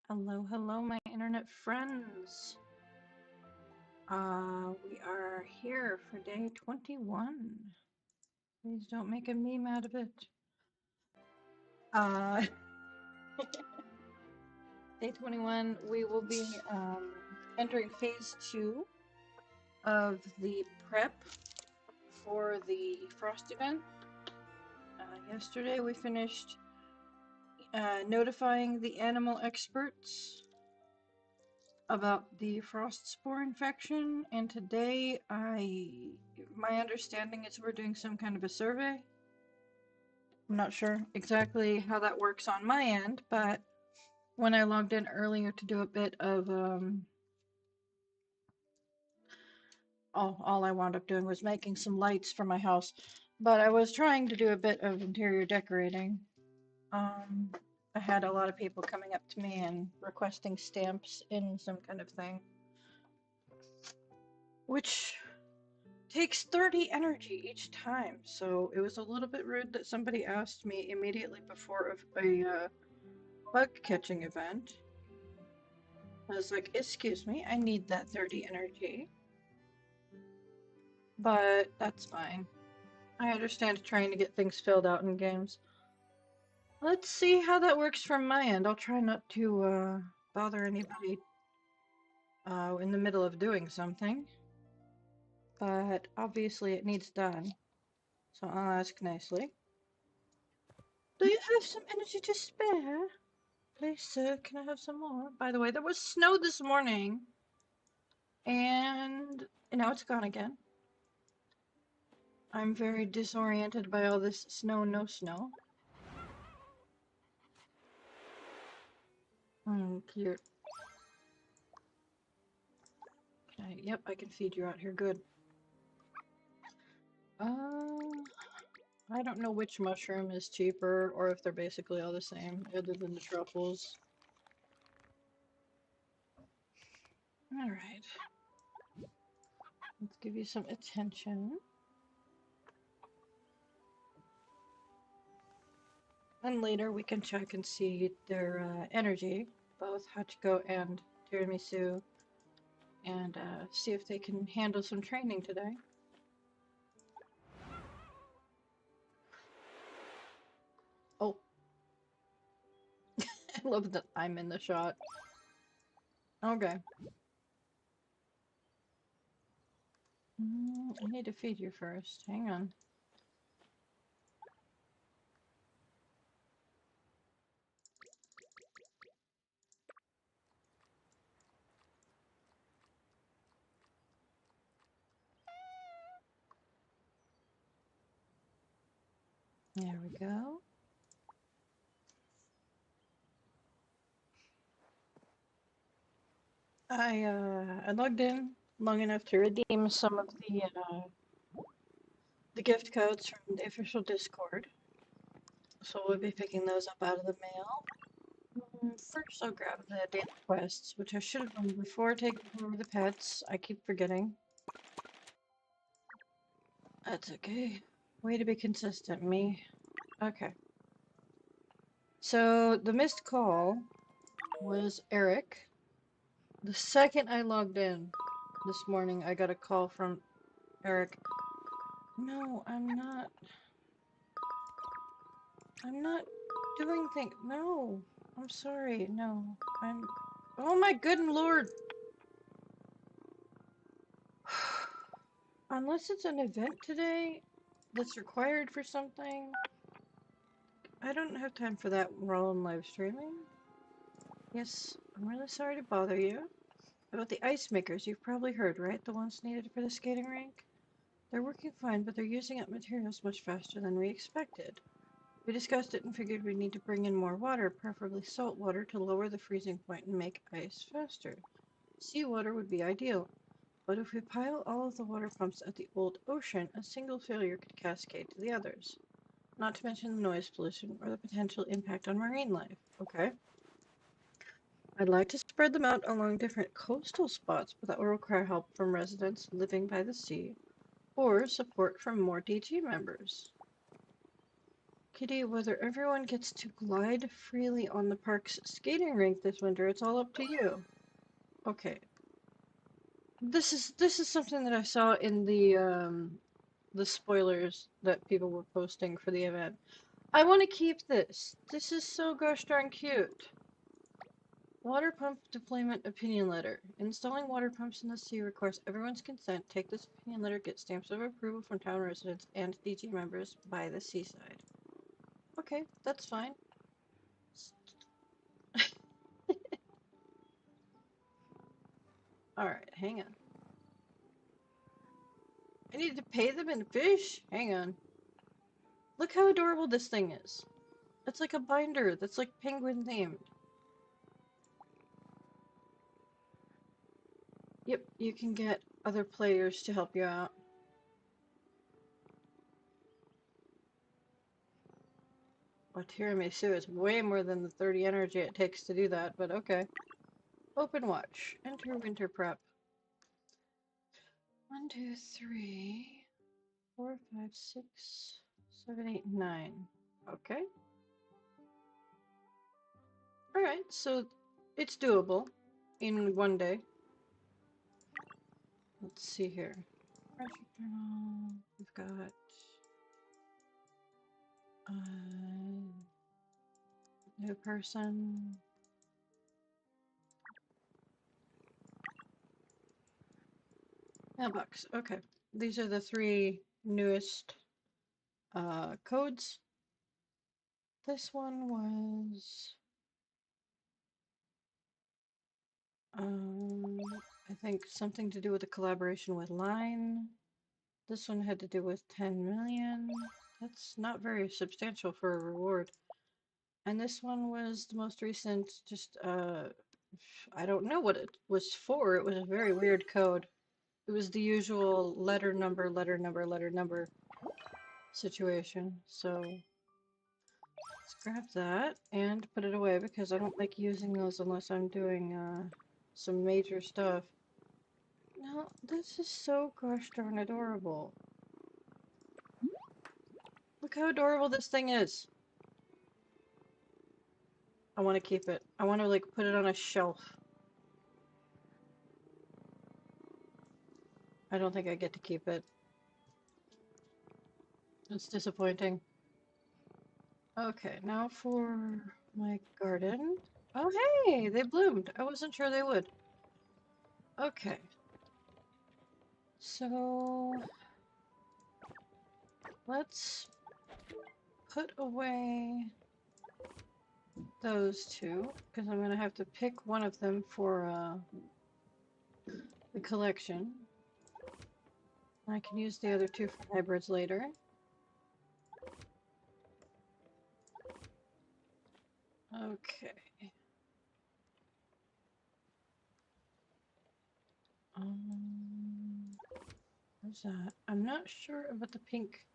Hello, hello, my internet friends. We are here for day 21. Please don't make a meme out of it. Uh, Day 21, we will be entering phase 2 of the prep for the frost event. Yesterday we finished notifying the animal experts about the frost spore infection, and today my understanding is we're doing some kind of a survey. I'm not sure exactly how that works on my end, but when I logged in earlier to do a bit of all I wound up doing was making some lights for my house, but I was trying to do a bit of interior decorating. um I had a lot of people coming up to me and requesting stamps in some kind of thing, which takes 30 energy each time, so it was a little bit rude that somebody asked me immediately before a bug catching event. I was like, excuse me, I need that 30 energy. But that's fine. I understand trying to get things filled out in games. Let's see how that works from my end. I'll try not to bother anybody in the middle of doing something. But obviously it needs done. So I'll ask nicely. Do you have some energy to spare? Please, sir, can I have some more? By the way, there was snow this morning. And now it's gone again. I'm very disoriented by all this snow, no snow. Cute. Yep, I can feed you out here. Good. I don't know which mushroom is cheaper or if they're basically all the same, other than the truffles. Alright. Let's give you some attention. And later we can check and see their energy, both Hachiko and Tiramisu, and see if they can handle some training today. Oh. I love that I'm in the shot. Okay. I need to feed you first. Hang on. There we go. I logged in long enough to redeem some of the gift codes from the official Discord. So we'll be picking those up out of the mail. First, I'll grab the daily quests, which I should have done before taking care of the pets. I keep forgetting. That's okay. Way to be consistent, me. Okay. So the missed call was Eric. The second I logged in this morning, I got a call from Eric. No, I'm not. I'm not doing things. No, I'm sorry. No, I'm. Oh my good lord. Unless it's an event today that's required for something, I don't have time for that while I'm live streaming. Yes, I'm really sorry to bother you. About the ice makers, you've probably heard, right? The ones needed for the skating rink? They're working fine, but they're using up materials much faster than we expected. We discussed it and figured we'd need to bring in more water, preferably salt water, to lower the freezing point and make ice faster. Seawater would be ideal, but if we pile all of the water pumps at the old ocean, a single failure could cascade to the others. Not to mention the noise pollution or the potential impact on marine life. Okay. I'd like to spread them out along different coastal spots, but that will require help from residents living by the sea, or support from more DG members. Kitty, whether everyone gets to glide freely on the park's skating rink this winter, it's all up to you. Okay. This is something that I saw in the spoilers that people were posting for the event. I want to keep this. This is so gosh darn cute. Water pump deployment opinion letter. Installing water pumps in the sea requires everyone's consent. Take this opinion letter, get stamps of approval from town residents and DG members by the seaside. Okay, that's fine. Alright, hang on. I need to pay them in fish? Hang on. Look how adorable this thing is. It's like a binder that's like penguin themed. Yep, you can get other players to help you out. Well, tiramisu is way more than the 30 energy it takes to do that, but okay. Open watch. Enter winter prep. 1, 2, 3, 4, 5, 6, 7, 8, 9. Okay. Alright, so it's doable in one day. Let's see here. Project journal. We've got new person. Mailbox. Okay. These are the 3 newest codes. This one was I think something to do with a collaboration with Line. This one had to do with 10 million. That's not very substantial for a reward. And this one was the most recent, just, I don't know what it was for. It was a very weird code. It was the usual letter number, letter number, letter number situation. So let's grab that and put it away because I don't like using those unless I'm doing some major stuff. No, this is so gosh darn adorable. Look how adorable this thing is. I want to keep it. I want to like put it on a shelf. I don't think I get to keep it. It's disappointing. Okay, now for my garden. Oh hey, they bloomed. I wasn't sure they would. Okay. So let's put away those 2 because I'm gonna have to pick one of them for the collection. I can use the other 2 for hybrids later. Okay. What's that? I'm not sure about the pink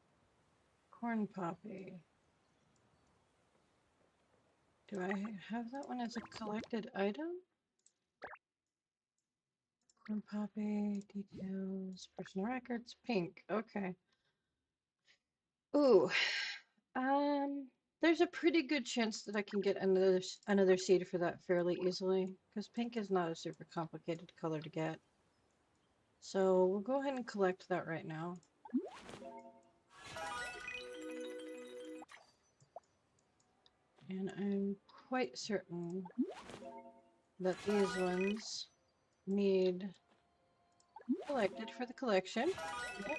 corn poppy. Do I have that one as a collected item? Corn poppy, details, personal records, pink. Okay. Ooh. There's a pretty good chance that I can get another seed for that fairly easily, because pink is not a super complicated color to get. So we'll go ahead and collect that right now. And I'm quite certain that these ones need collected for the collection. Yep.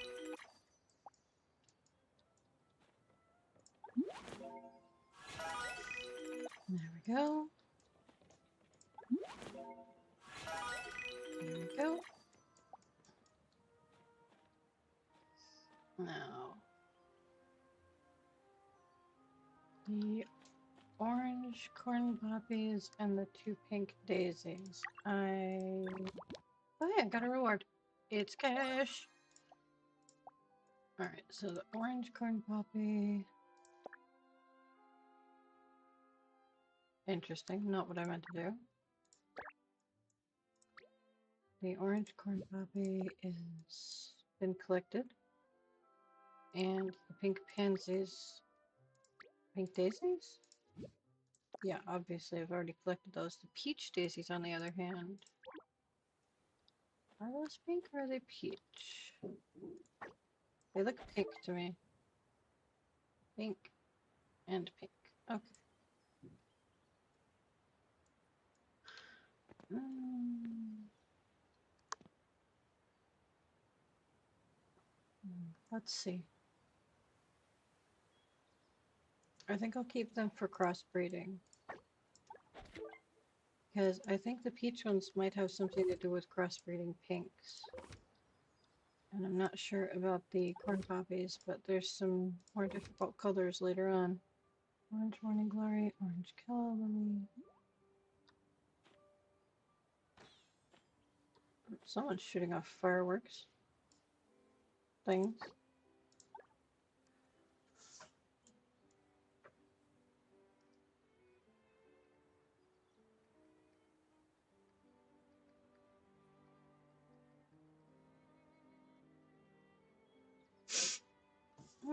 There we go. There we go. Now, the orange corn poppies and the 2 pink daisies. Oh yeah, got a reward. It's cash. Alright, so the orange corn poppy. Interesting, not what I meant to do. The orange corn poppy is been collected. And the pink pansies Pink daisies? Yeah, obviously I've already collected those. The peach daisies, on the other hand. Are those pink or are they peach? They look pink to me. Pink and pink. Okay. Let's see. I think I'll keep them for crossbreeding. Because I think the peach ones might have something to do with crossbreeding pinks. And I'm not sure about the corn poppies, but there's some more difficult colors later on. Orange morning glory, orange calla lily. Someone's shooting off fireworks things.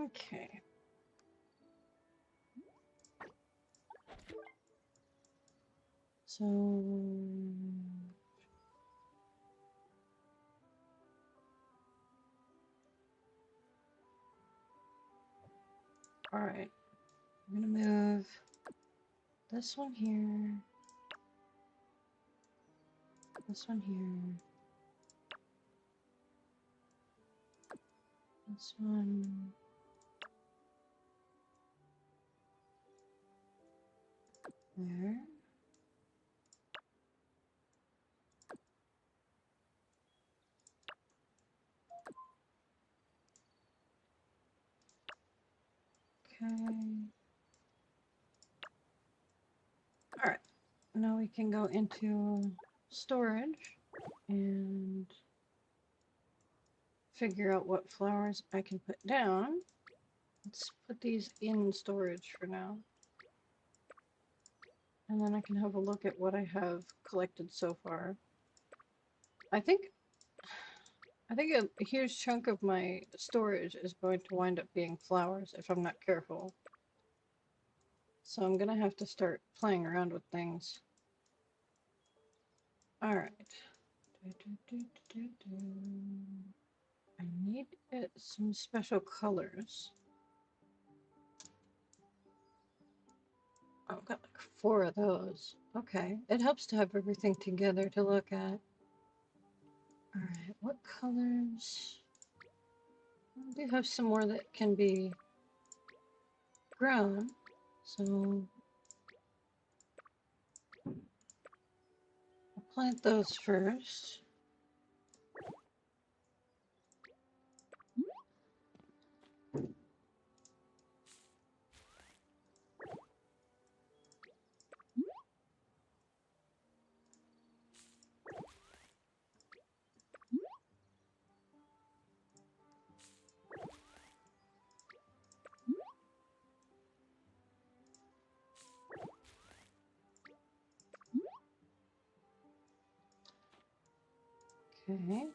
Okay. So all right. I'm gonna move this one here. This one here. This one. There. Okay. All right. Now we can go into storage and figure out what flowers I can put down. Let's put these in storage for now. And then I can have a look at what I have collected so far. I think a huge chunk of my storage is going to wind up being flowers if I'm not careful. So I'm gonna have to start playing around with things. All right. I need some special colors. Oh, I've got like 4 of those. Okay. It helps to have everything together to look at. Alright, what colors? I do have some more that can be grown. So I'll plant those first. Okay.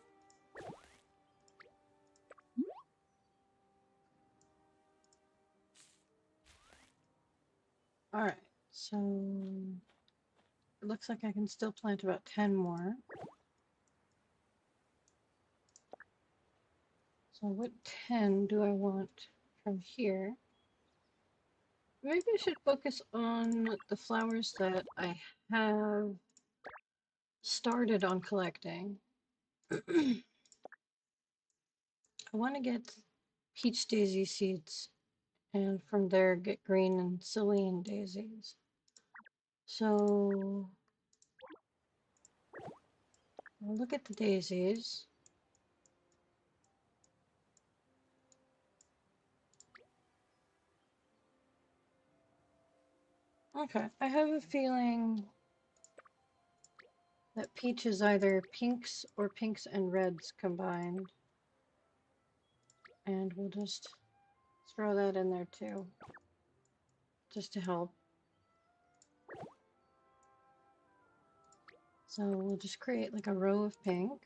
Alright, so it looks like I can still plant about 10 more. So what 10 do I want from here? Maybe I should focus on the flowers that I have started on collecting. I want to get peach daisy seeds and from there get green and celine daisies. So we'll look at the daisies. Okay, I have a feeling that peach is either pinks or pinks and reds combined. And we'll just throw that in there too, just to help. So we'll just create like a row of pink.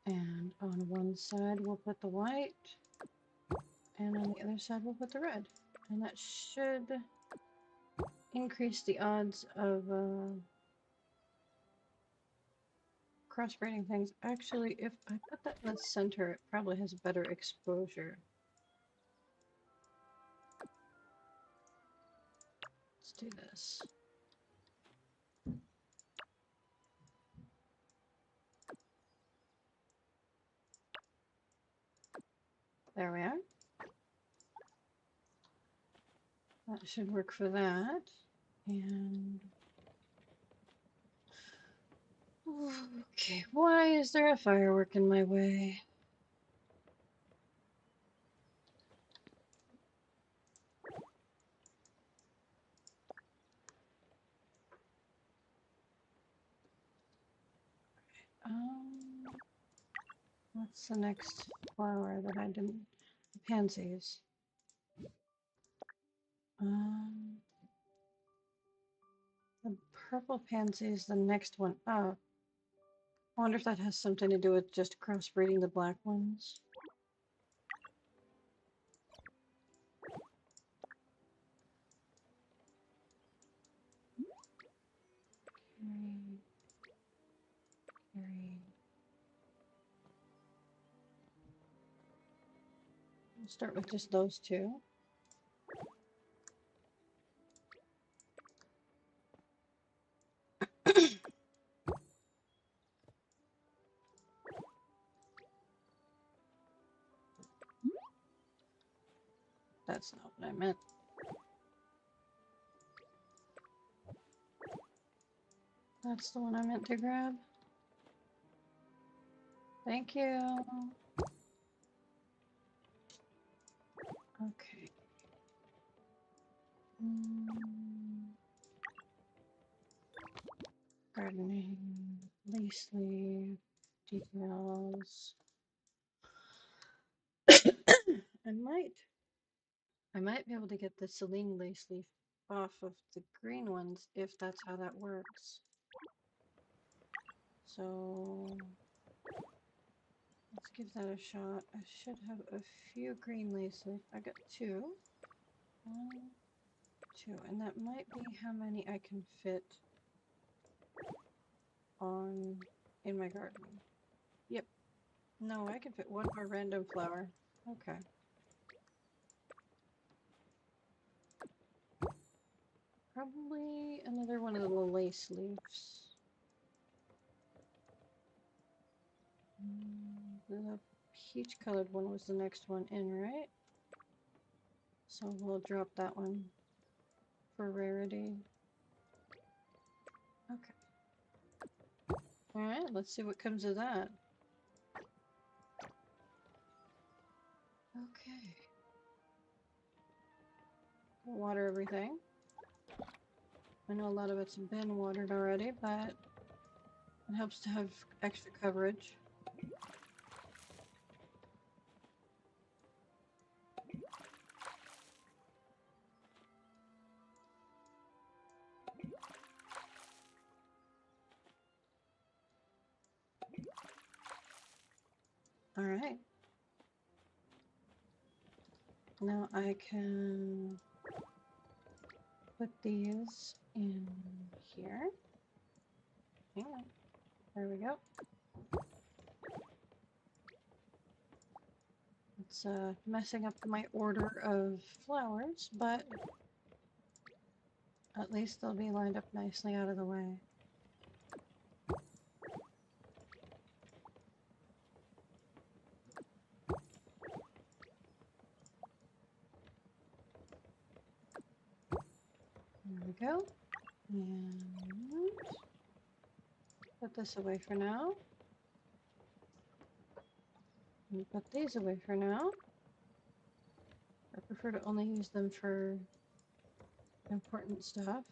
And on one side we'll put the white, and on the other side we'll put the red. And that should increase the odds of crossbreeding things. Actually, if I put that in the center, it probably has better exposure. Let's do this. There we are. That should work for that. And okay, why is there a firework in my way? What's the next flower that I didn't? Pansies. The purple pansy is the next one up. I wonder if that has something to do with just crossbreeding the black ones. Carry. We'll start with just those two. That's not what I meant. That's the one I meant to grab. Thank you. Okay. Gardening, lace leaf, details. I might be able to get the Celine lace leaf off of the green ones if that's how that works. So let's give that a shot. I should have a few green lace leaf. I got two. One, two, and that might be how many I can fit on in my garden. Yep. No, I can fit one more random flower. Okay. Probably another one of the lace leaves. The peach colored one was the next one in, right? So we'll drop that one for rarity. Okay. Alright, let's see what comes of that. Okay. We'll water everything. I know a lot of it's been watered already, but it helps to have extra coverage. Alright. Now I can put these in here. Hang on. There we go. It's messing up my order of flowers, but at least they'll be lined up nicely out of the way. There we go. And put this away for now. And put these away for now. I prefer to only use them for important stuff.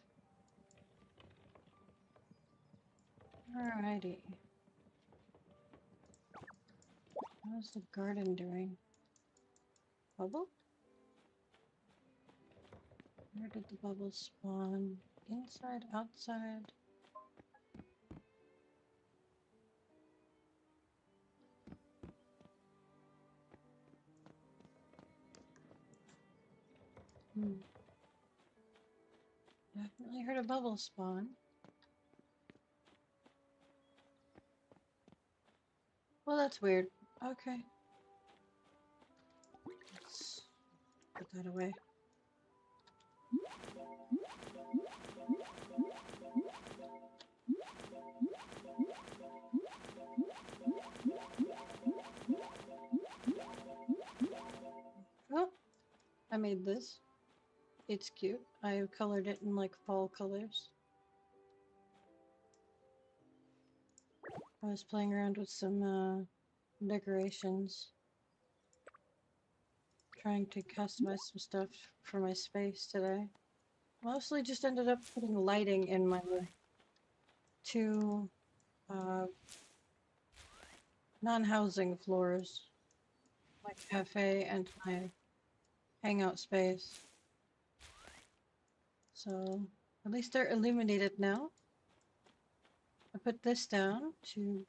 Alrighty. How's the garden doing? Bubble? Where did the bubbles spawn? Inside, outside? Definitely heard a bubble spawn. Well, that's weird. Okay. Let's put that away. Oh, I made this. It's cute. I colored it in like fall colors. I was playing around with some decorations. Trying to customize some stuff for my space today. Mostly just ended up putting lighting in my two non-housing floors. My cafe and my hangout space. So at least they're illuminated now. I put this down to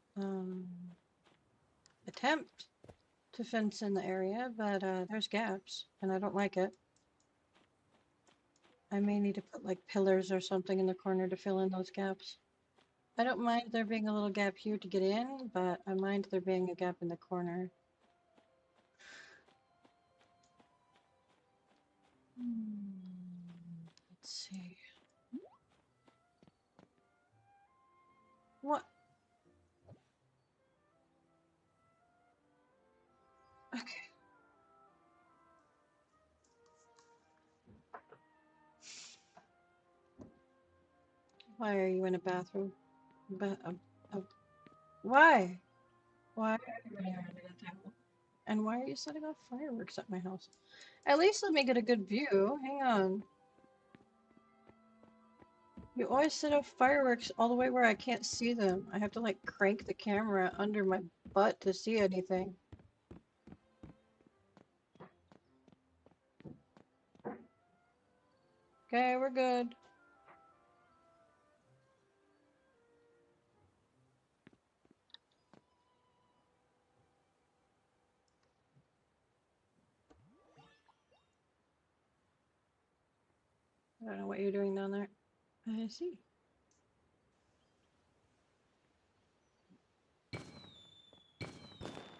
attempt to fence in the area, but there's gaps and I don't like it. I may need to put like pillars or something in the corner to fill in those gaps. I don't mind there being a little gap here to get in, but I mind there being a gap in the corner. Let's see. What? Okay. Why are you in a bathroom? Why? Why are you running around in a towel? And why are you setting off fireworks at my house? At least let me get a good view. Hang on. You always set off fireworks all the way where I can't see them. I have to like crank the camera under my butt to see anything. Okay, we're good. I don't know what you're doing down there. I see.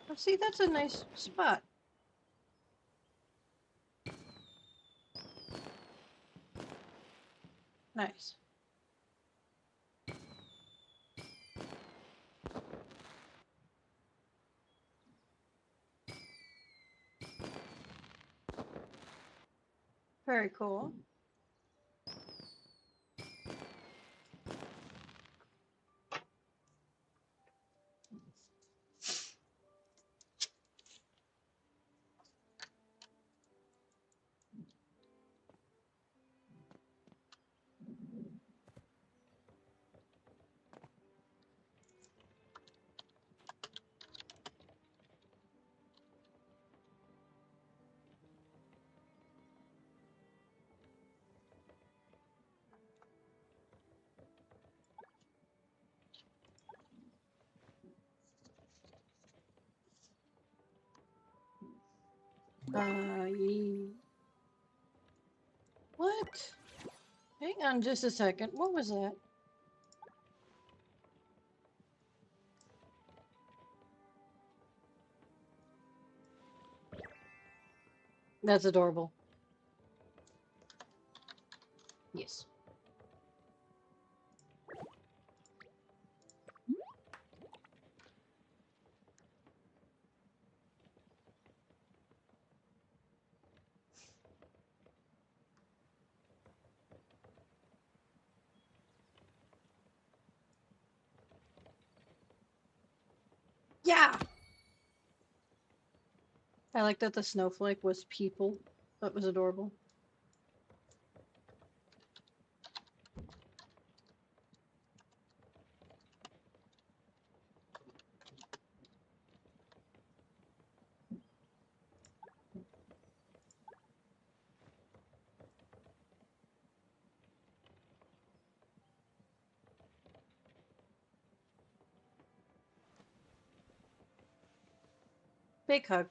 Oh, see, that's a nice spot. Nice. Very cool. What? Hang on just a second. What was that? That's adorable. Yes. Yeah! I like that the snowflake was people. That was adorable. Big hug.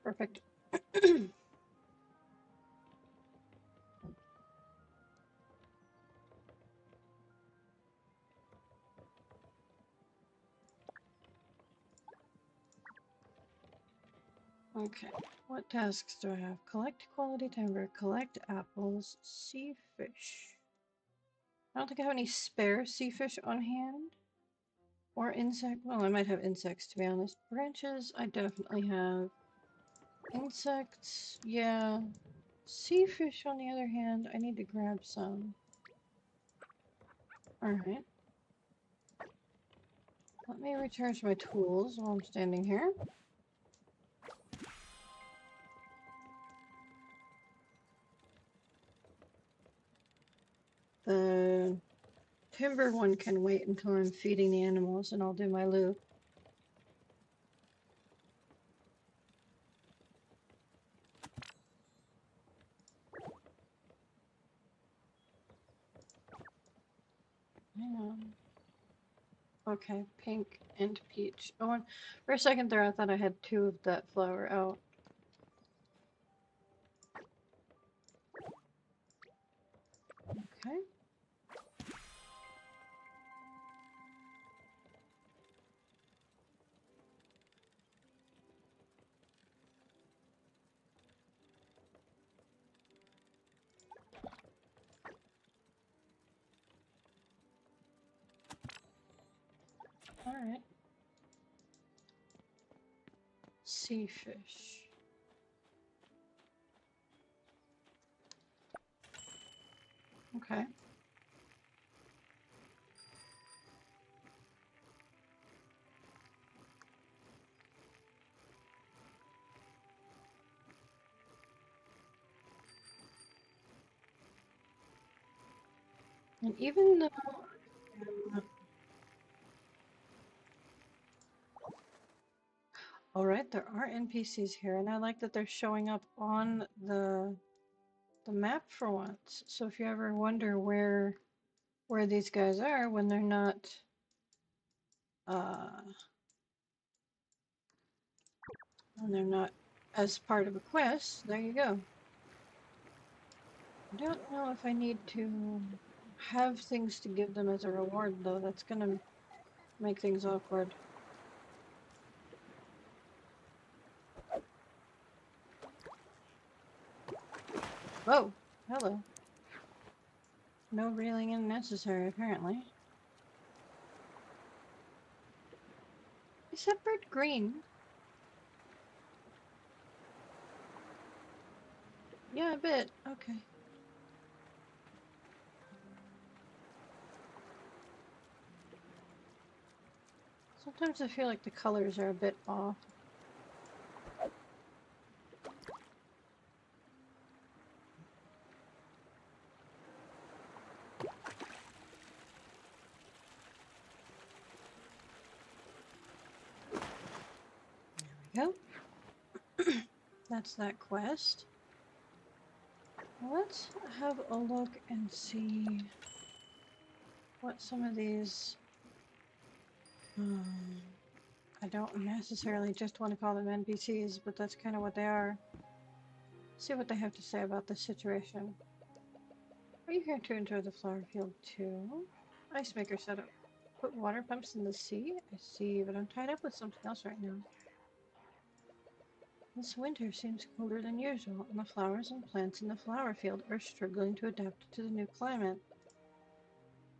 Perfect. Okay, what tasks do I have? Collect quality timber, collect apples, sea fish. I don't think I have any spare sea fish on hand. Or insect. Well, I might have insects to be honest. Branches, I definitely have. Insects, yeah. Sea fish, on the other hand, I need to grab some. Alright. Let me recharge my tools while I'm standing here. The timber one can wait until I'm feeding the animals and I'll do my loop. Hang on. Okay, pink and peach. Oh, and for a second there I thought I had two of that flower out. Okay. Alright. Sea fish. Okay. And even though alright, there are NPCs here, and I like that they're showing up on the map for once. So if you ever wonder where these guys are when uh they're not as part of a quest, there you go. I don't know if I need to have things to give them as a reward though. That's gonna make things awkward. Whoa, hello. No reeling in necessary, apparently. Is that bird green? Yeah, a bit. Okay. Sometimes I feel like the colors are a bit off. There we go. That's that quest. Let's have a look and see what some of these... I don't necessarily just want to call them NPCs, but that's kind of what they are. See what they have to say about this situation. Are you here to enjoy the flower field too? Ice maker setup. Put water pumps in the sea? I see, but I'm tied up with something else right now. This winter seems colder than usual, and the flowers and plants in the flower field are struggling to adapt to the new climate.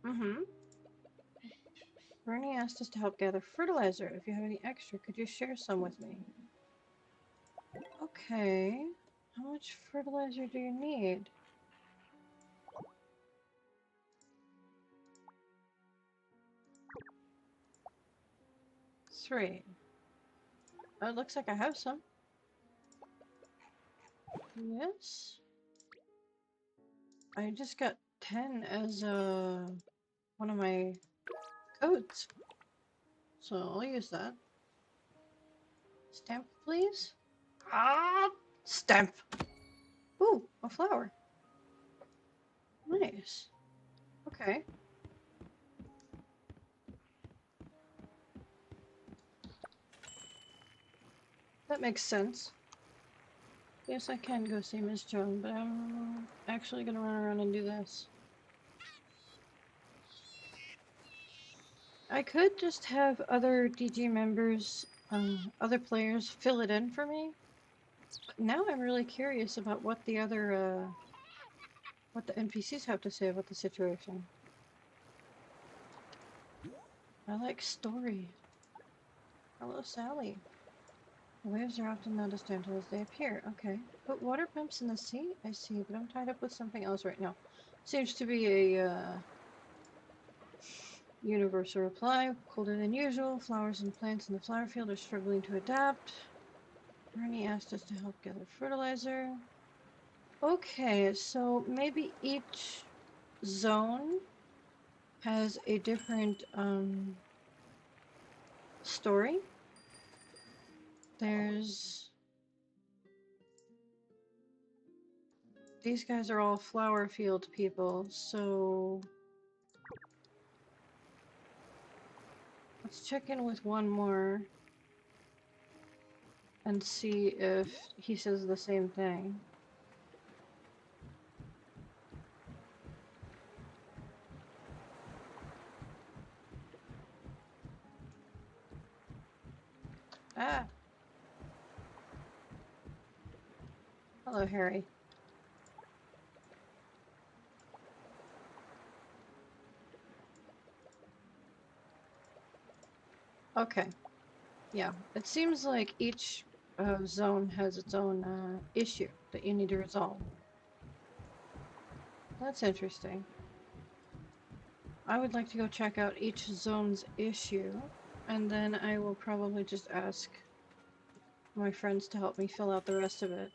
Mm-hmm. Bernie asked us to help gather fertilizer. If you have any extra, could you share some with me? Okay. How much fertilizer do you need? 3. Oh, it looks like I have some. Yes. I just got 10 as one of my codes. So I'll use that. Stamp, please. Ah, stamp. Ooh, a flower. Nice. Okay. That makes sense. Yes, I can go see Miss Joan, but I'm actually gonna run around and do this. I could just have other DG members, other players fill it in for me. But now I'm really curious about what the other, what the NPCs have to say about the situation. I like story. Hello, Sally. The waves are often not as gentle as they appear. Okay. Put water pumps in the sea? I see, but I'm tied up with something else right now. Seems to be a, universal reply. Colder than usual. Flowers and plants in the flower field are struggling to adapt. Bernie asked us to help gather fertilizer. Okay, so maybe each zone has a different, story. There's... These guys are all flower field people, so... Let's check in with one more and see if he says the same thing. Ah! Hello, Harry. Okay. Yeah, it seems like each zone has its own issue that you need to resolve. That's interesting. I would like to go check out each zone's issue, and then I will probably just ask my friends to help me fill out the rest of it.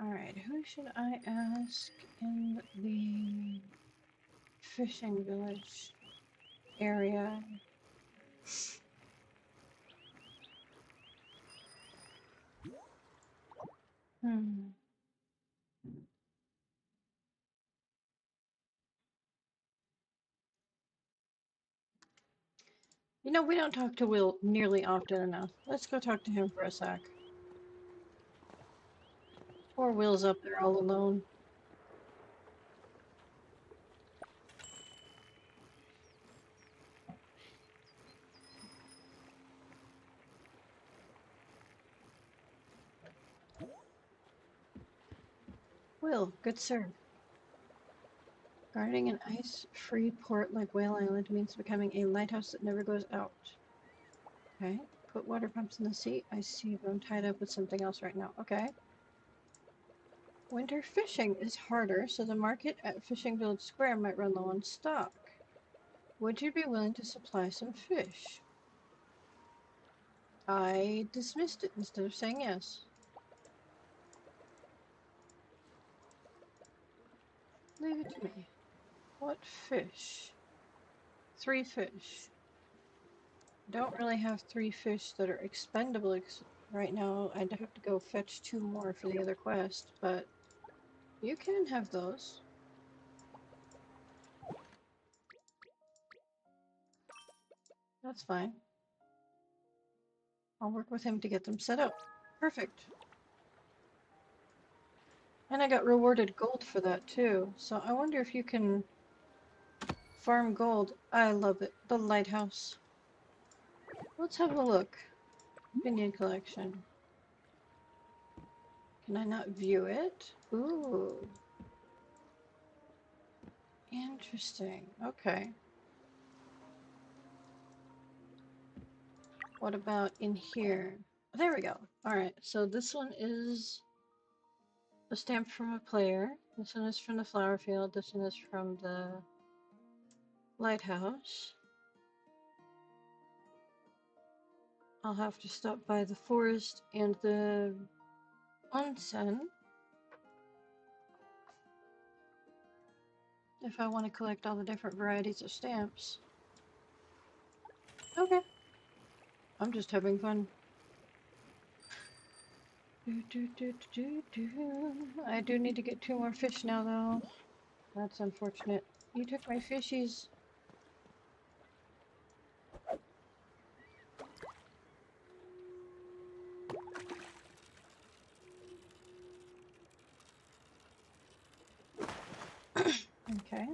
Alright, who should I ask in the fishing village area? You know, we don't talk to Will nearly often enough. Let's go talk to him for a sec. Poor Will's up there all alone. Will, good sir. Guarding an ice-free port like Whale Island means becoming a lighthouse that never goes out. Okay. Put water pumps in the sea. I see, but I'm tied up with something else right now. Okay. Winter fishing is harder, so the market at Fishing Village Square might run low on stock. Would you be willing to supply some fish? I dismissed it instead of saying yes. Leave it to me. What fish? 3 fish. Don't really have 3 fish that are expendable right now. I'd have to go fetch 2 more for the other quest, but you can have those. That's fine. I'll work with him to get them set up. Perfect. And I got rewarded gold for that too, so I wonder if you can farm gold. I love it. The lighthouse. Let's have a look. Opinion collection. Can I not view it? Ooh. Interesting. Okay. What about in here? There we go. Alright, so this one is a stamp from a player. This one is from the flower field. This one is from the lighthouse. I'll have to stop by the forest and the onsen if I want to collect all the different varieties of stamps. Okay. I'm just having fun. I do need to get 2 more fish now, though. That's unfortunate. You took my fishies. Okay.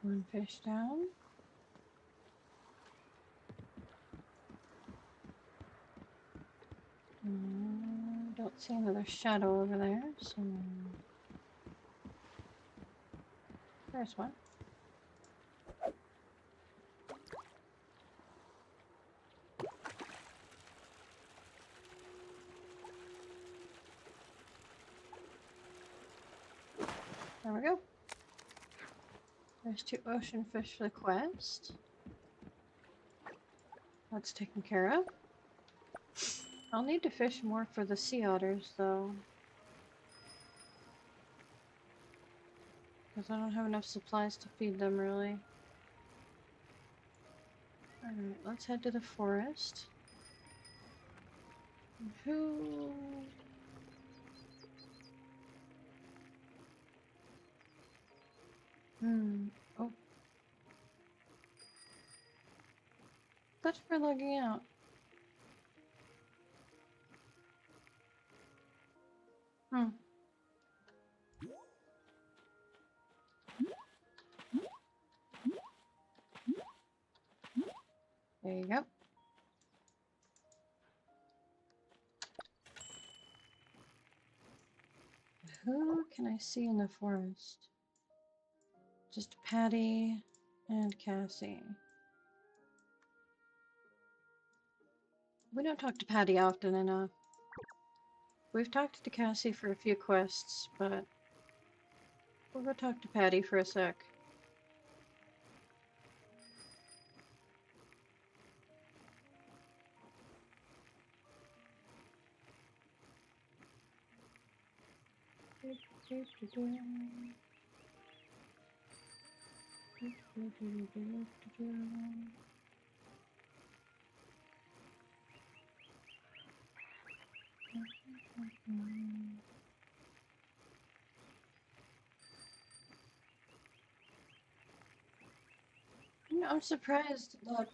1 fish down. Don't see another shadow over there, so there's one. There we go. There's 2 ocean fish for the quest. That's taken care of. I'll need to fish more for the sea otters, though. Because I don't have enough supplies to feed them, really. Alright, let's head to the forest. Who... Oh. That's for logging out. There you go. Who can I see in the forest? Just Patty and Cassie. We don't talk to Patty often enough. We've talked to Cassie for a few quests, but we'll go talk to Patty for a sec. You know, I'm surprised that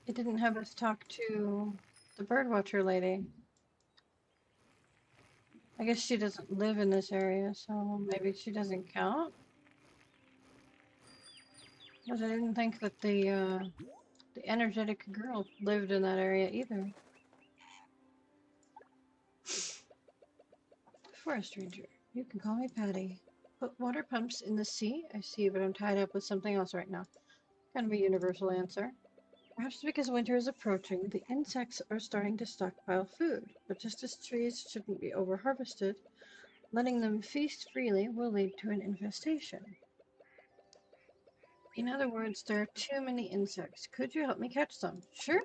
it didn't have us talk to the birdwatcher lady. I guess she doesn't live in this area, so maybe she doesn't count. But I didn't think that the energetic girl lived in that area either. Forest ranger. You can call me Patty. Put water pumps in the sea? I see, but I'm tied up with something else right now. Kind of a universal answer. Perhaps because winter is approaching, the insects are starting to stockpile food. But just as trees shouldn't be over-harvested, letting them feast freely will lead to an infestation. In other words, there are too many insects. Could you help me catch some? Sure.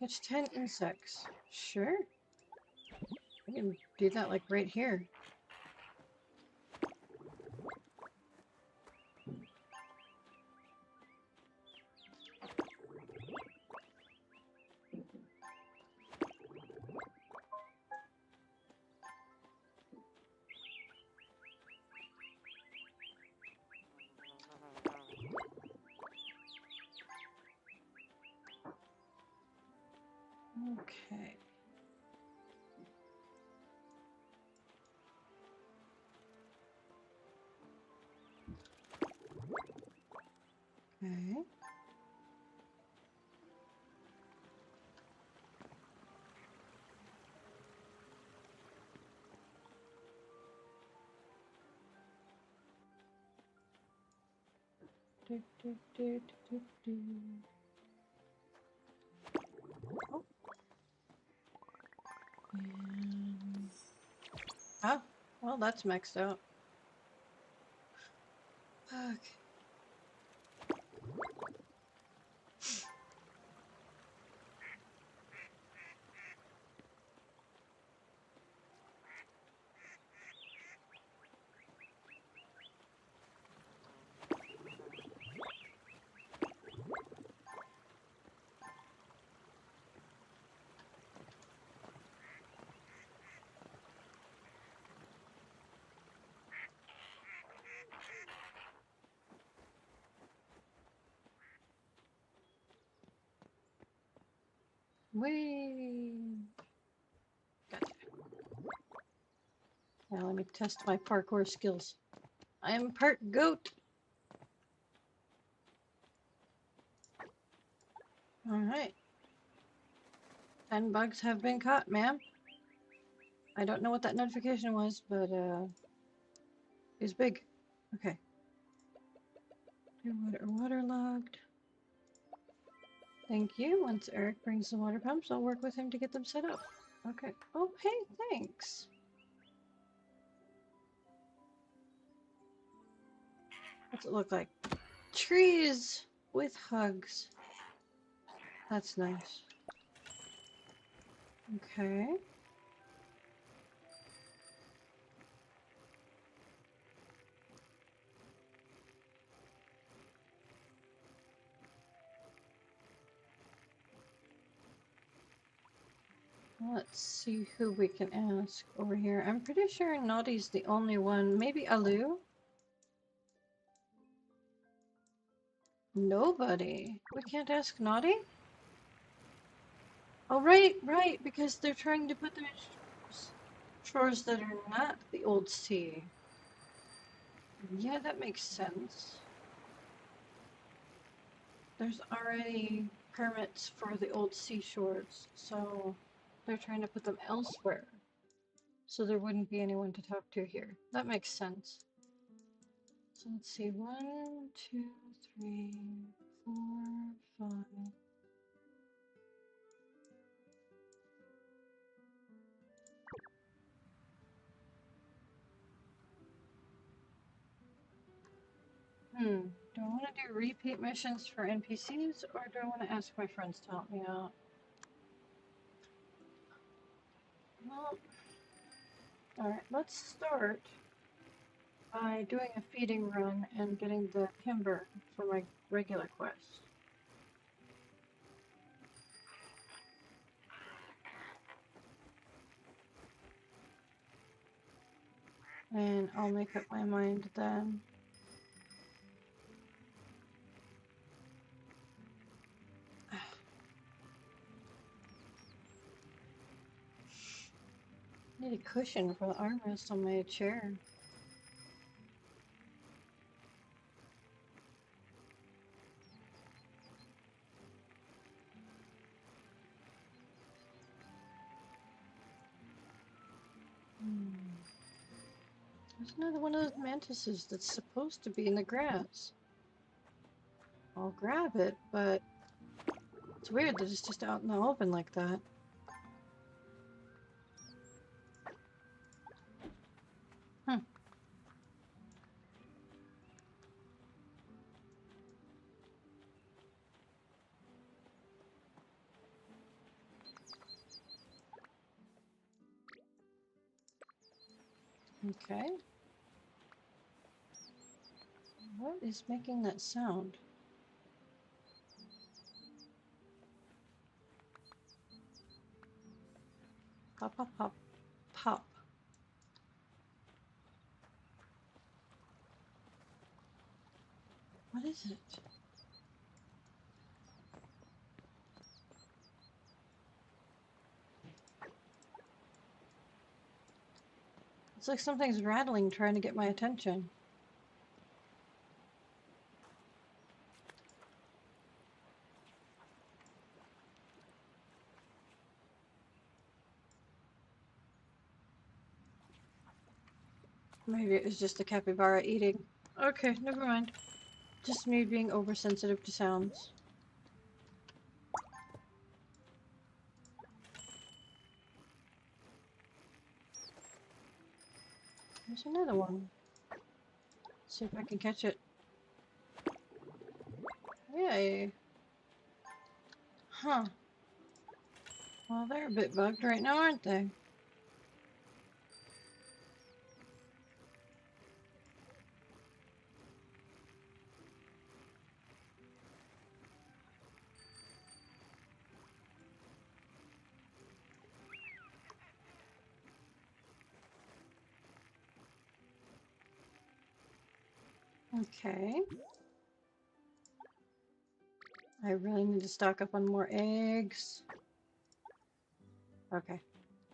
Catch 10 insects. Sure. I can do that like right here. Okay. Okay. Do, do, do, do, do. Oh. And... Oh, well, that's maxed out. Okay. Whee! Gotcha. Now let me test my parkour skills. I am part goat. Alright. 10 bugs have been caught, ma'am. I don't know what that notification was, but it's big. Okay. Waterlogged. Thank you. Once Eric brings the water pumps, I'll work with him to get them set up. Okay. Oh, hey, thanks. What's it look like? Trees with hugs. That's nice. Okay. Let's see who we can ask over here. I'm pretty sure Naughty's the only one. Maybe Alu? Nobody. We can't ask Naughty? Oh, right, right, because they're trying to put them in shores that are not the old sea. Yeah, that makes sense. There's already permits for the old seashores, so they're trying to put them elsewhere. So there wouldn't be anyone to talk to here. That makes sense. So let's see, 1, 2, 3, 4, 5. Do I want to do repeat missions for NPCs, or do I want to ask my friends to help me out? Well, alright, let's start by doing a feeding run and getting the timber for my regular quest. And I'll make up my mind then. I need a cushion for the armrest on my chair. There's another one of those mantises that's supposed to be in the grass. I'll grab it, but it's weird that it's just out in the open like that. Okay. What is making that sound? Pop, pop, pop, pop. What is it? It's like something's rattling trying to get my attention. Maybe it was just the capybara eating. Okay, never mind. Just me being oversensitive to sounds. There's another one. Let's see if I can catch it. Yay. Huh. Well, they're a bit bugged right now, aren't they? Okay. I really need to stock up on more eggs. Okay.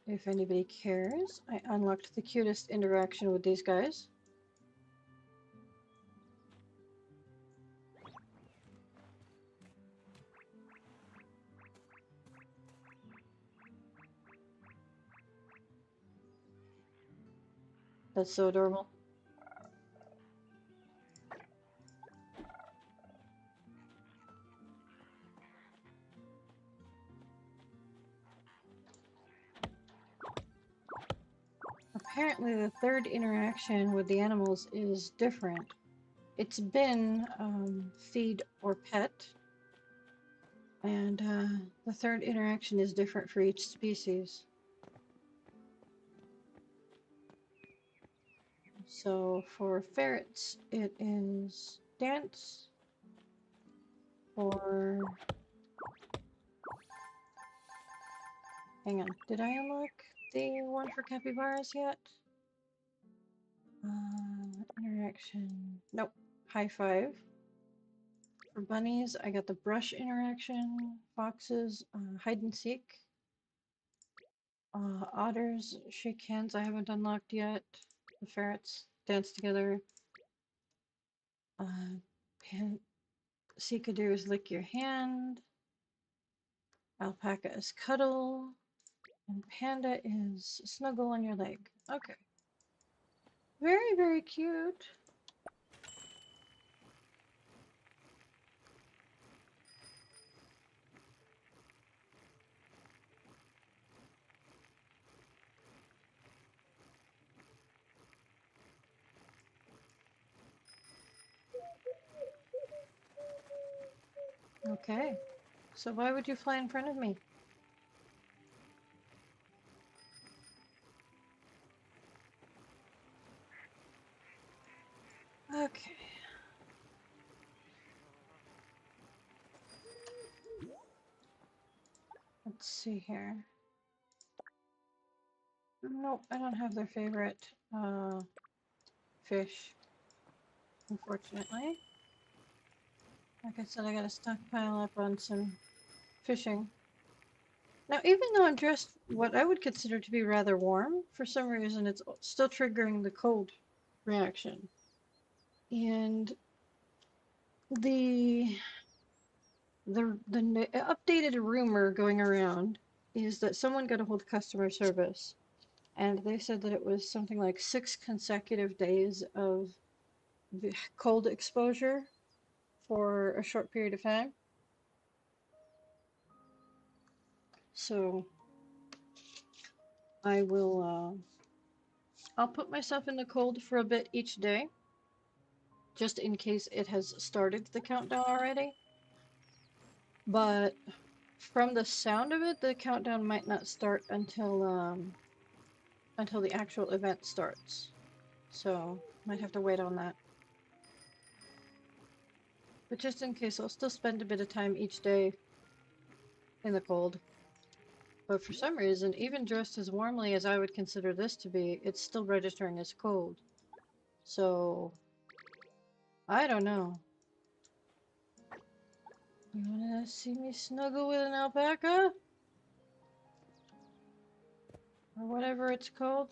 If anybody cares, I unlocked the cutest interaction with these guys. That's so adorable. Apparently the third interaction with the animals is different. It's been feed or pet, and the third interaction is different for each species. So for ferrets, it is dance. For... Hang on, did I unlock the one for capybaras yet? Interaction. Nope. High five. For bunnies, I got the brush interaction. Foxes, hide and seek. Otters, shake hands, I haven't unlocked yet. The ferrets, dance together. Seekadoos, lick your hand. Alpaca is cuddle. And panda is snuggle on your leg. Okay. Very, very cute. Okay. So why would you fly in front of me? Okay. Let's see here. Nope, I don't have their favorite fish, unfortunately. Like I said, I gotta stockpile up on some fishing. Now, even though I'm dressed what I would consider to be rather warm, for some reason it's still triggering the cold reaction. And the updated rumor going around is that someone got a hold of customer service, and they said that it was something like 6 consecutive days of cold exposure for a short period of time. So I will, I'll put myself in the cold for a bit each day, just in case it has started the countdown already. But from the sound of it, the countdown might not start until the actual event starts. So might have to wait on that. But just in case, I'll still spend a bit of time each day in the cold. But for some reason, even dressed as warmly as I would consider this to be, it's still registering as cold. So, I don't know. You wanna see me snuggle with an alpaca? Or whatever it's called?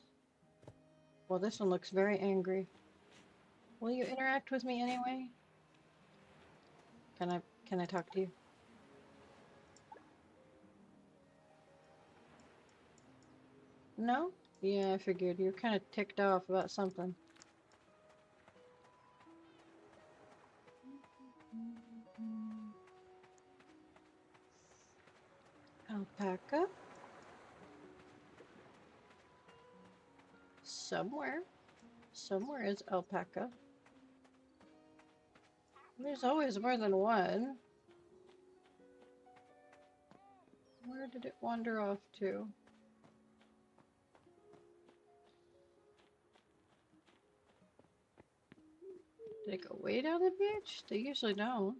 Well, this one looks very angry. Will you interact with me anyway? Can I talk to you? No? Yeah, I figured. You're kind of ticked off about something. Alpaca? Somewhere. Somewhere is alpaca. There's always more than one. Where did it wander off to? Did it go way down the beach? They usually don't.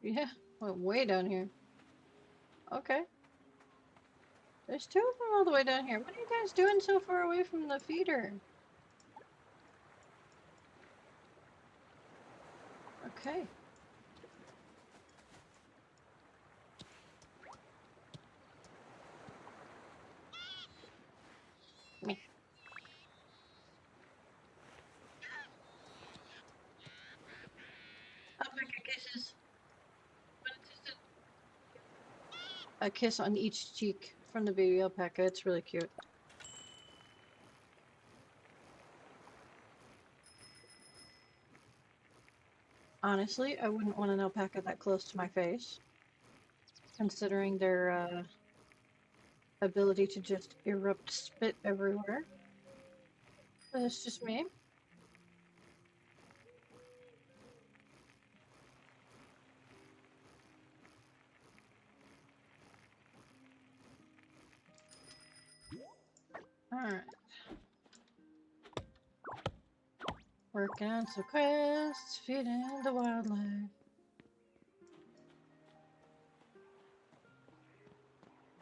Yeah, went way down here. Okay. There's 2 of them all the way down here. What are you guys doing so far away from the feeder? Okay. Meh. Alpaca kisses. A kiss on each cheek from the baby alpaca. It's really cute. Honestly, I wouldn't want an alpaca that close to my face, considering their ability to just erupt spit everywhere. But it's just me. Alright. Working on some quests, feeding the wildlife.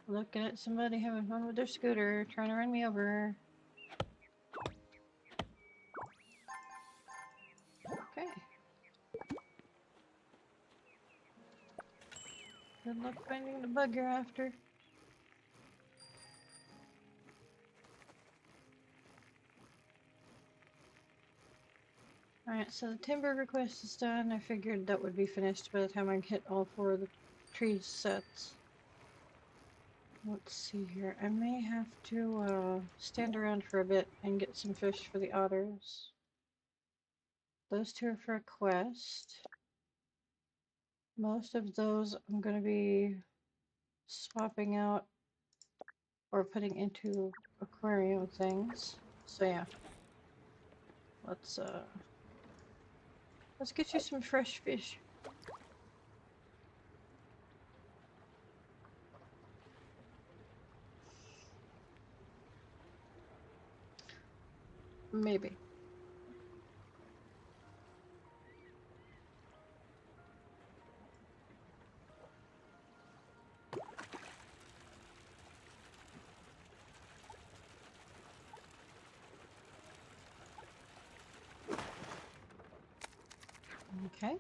Looking at somebody having fun with their scooter, trying to run me over. Okay. Good luck finding the bug you're after. Alright, so the timber request is done. I figured that would be finished by the time I hit all 4 of the tree sets. Let's see here. I may have to stand around for a bit and get some fish for the otters. Those 2 are for a quest. Most of those I'm going to be swapping out or putting into aquarium things. So yeah. Let's get you some fresh fish. Maybe. Okay.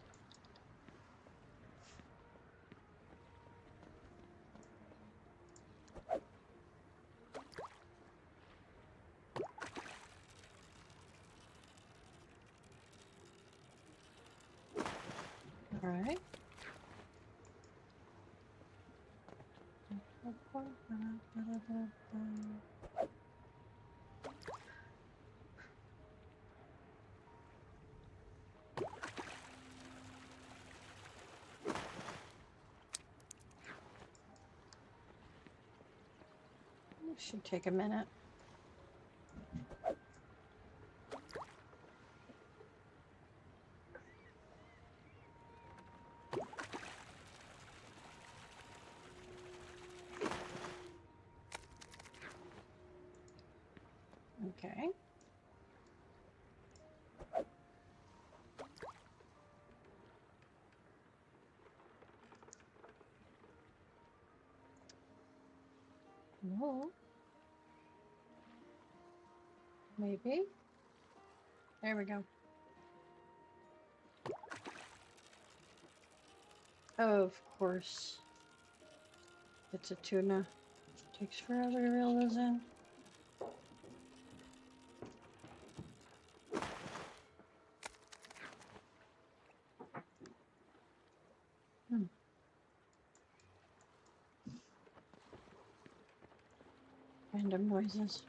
All right. Should take a minute. Okay. No. Maybe. There we go. Of course. It's a tuna. Takes forever to reel those in. Random noises.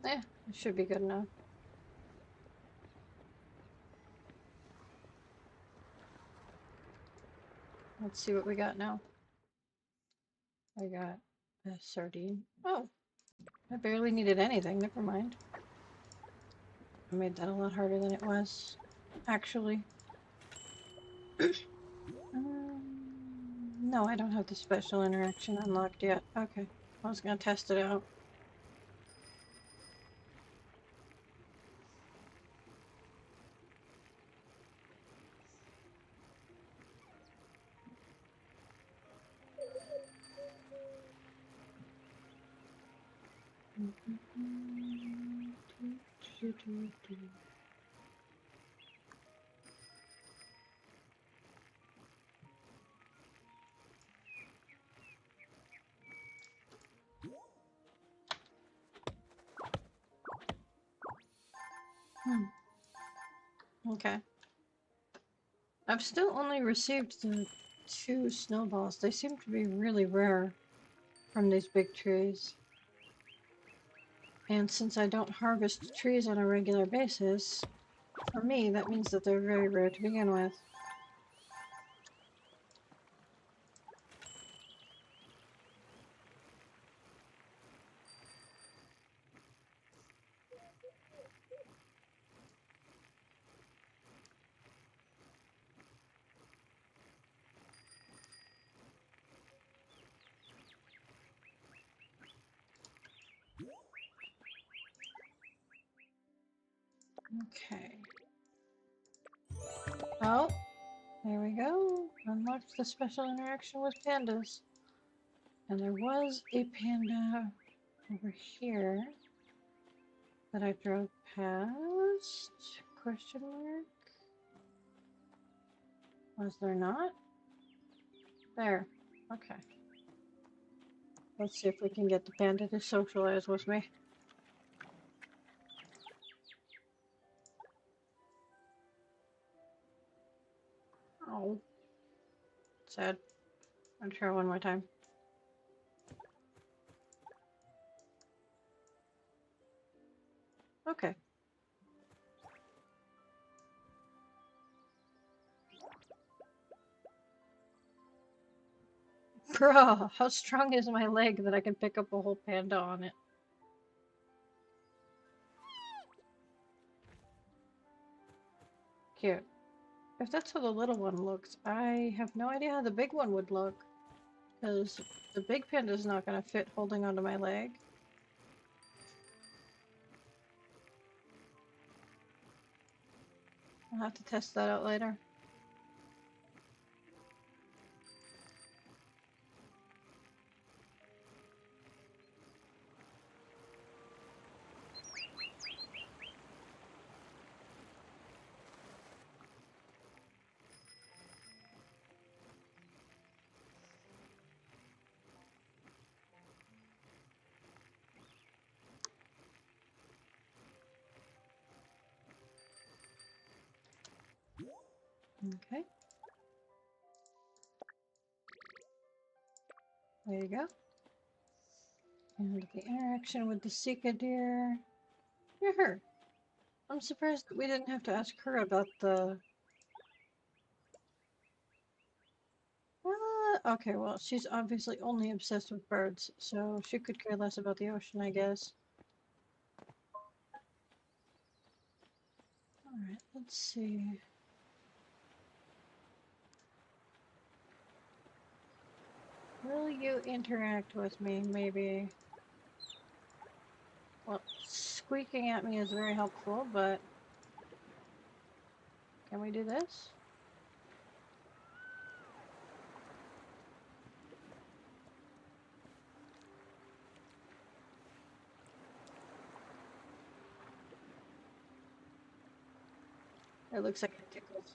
Eh, it should be good enough. Let's see what we got now. I got a sardine. Oh, I barely needed anything. Never mind. I made that a lot harder than it was, actually. No, I don't have the special interaction unlocked yet. Okay, I was gonna test it out. Okay. I've still only received the 2 snowballs. They seem to be really rare from these big trees. And since I don't harvest trees on a regular basis, for me, that means that they're very rare to begin with. Okay. Oh, there we go. Unlocked the special interaction with pandas. And there was a panda over here that I drove past? Question mark? Was there not? There. Okay. Let's see if we can get the panda to socialize with me. Oh. Sad. I'll try one more time. Okay. Bro, how strong is my leg that I can pick up a whole panda on it? Cute. If that's how the little one looks, I have no idea how the big one would look. Because the big panda's not going to fit holding onto my leg. I'll have to test that out later. Okay. There you go. And the interaction with the Sika deer. Yeah, her. I'm surprised that we didn't have to ask her about the... okay, well, she's obviously only obsessed with birds, so she could care less about the ocean, I guess. Alright, let's see. Will you interact with me, maybe? Well, squeaking at me is very helpful, but... Can we do this? It looks like it tickles.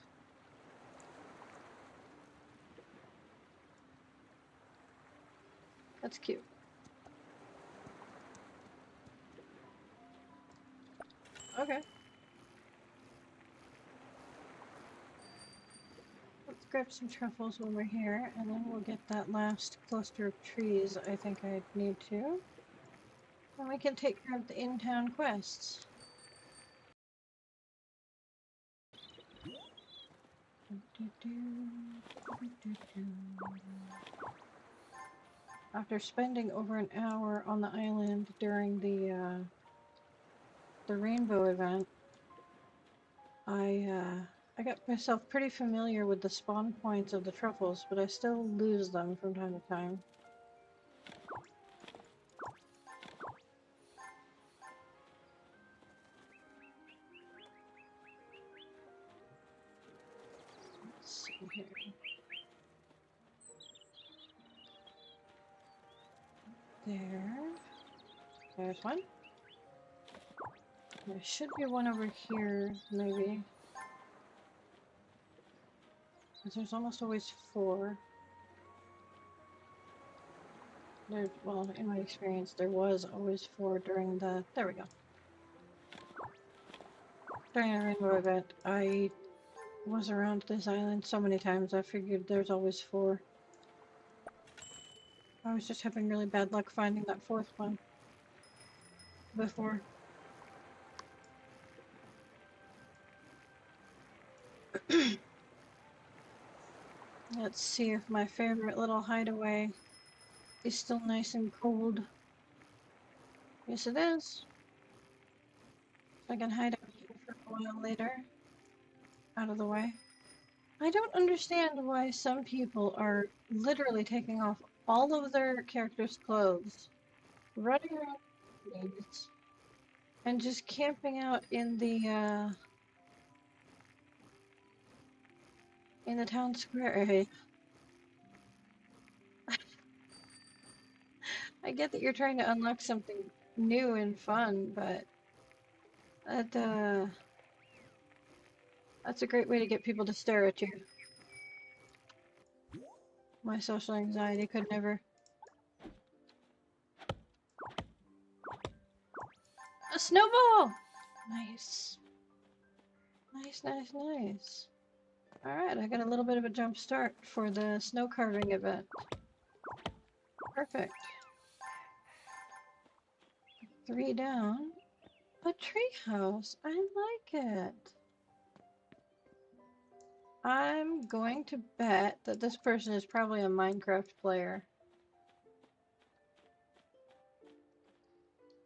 That's cute. Okay. Let's grab some truffles when we're here, and then we'll get that last cluster of trees I think I need to. And we can take care of the in-town quests. After spending over an hour on the island during the rainbow event, I got myself pretty familiar with the spawn points of the truffles, but I still lose them from time to time. Let's see here. There. There's one. There should be one over here, maybe. Because there's almost always 4. There, well, in my experience, there was always 4 during the... There we go. During the rainbow event, I was around this island so many times, I figured there's always 4. I was just having really bad luck finding that 4th one before. Let's see if my favorite little hideaway is still nice and cold. Yes, it is. I can hide out here for a while later. Out of the way. I don't understand why some people are literally taking off all of their characters' clothes, running around things, and just camping out in the town square area. I get that you're trying to unlock something new and fun, but that's a great way to get people to stare at you. My social anxiety could never. A snowball! Nice. Nice, nice, nice. Alright, I got a little bit of a jump start for the snow carving event. Perfect. 3 down. A treehouse. I like it. I'm going to bet that this person is probably a Minecraft player.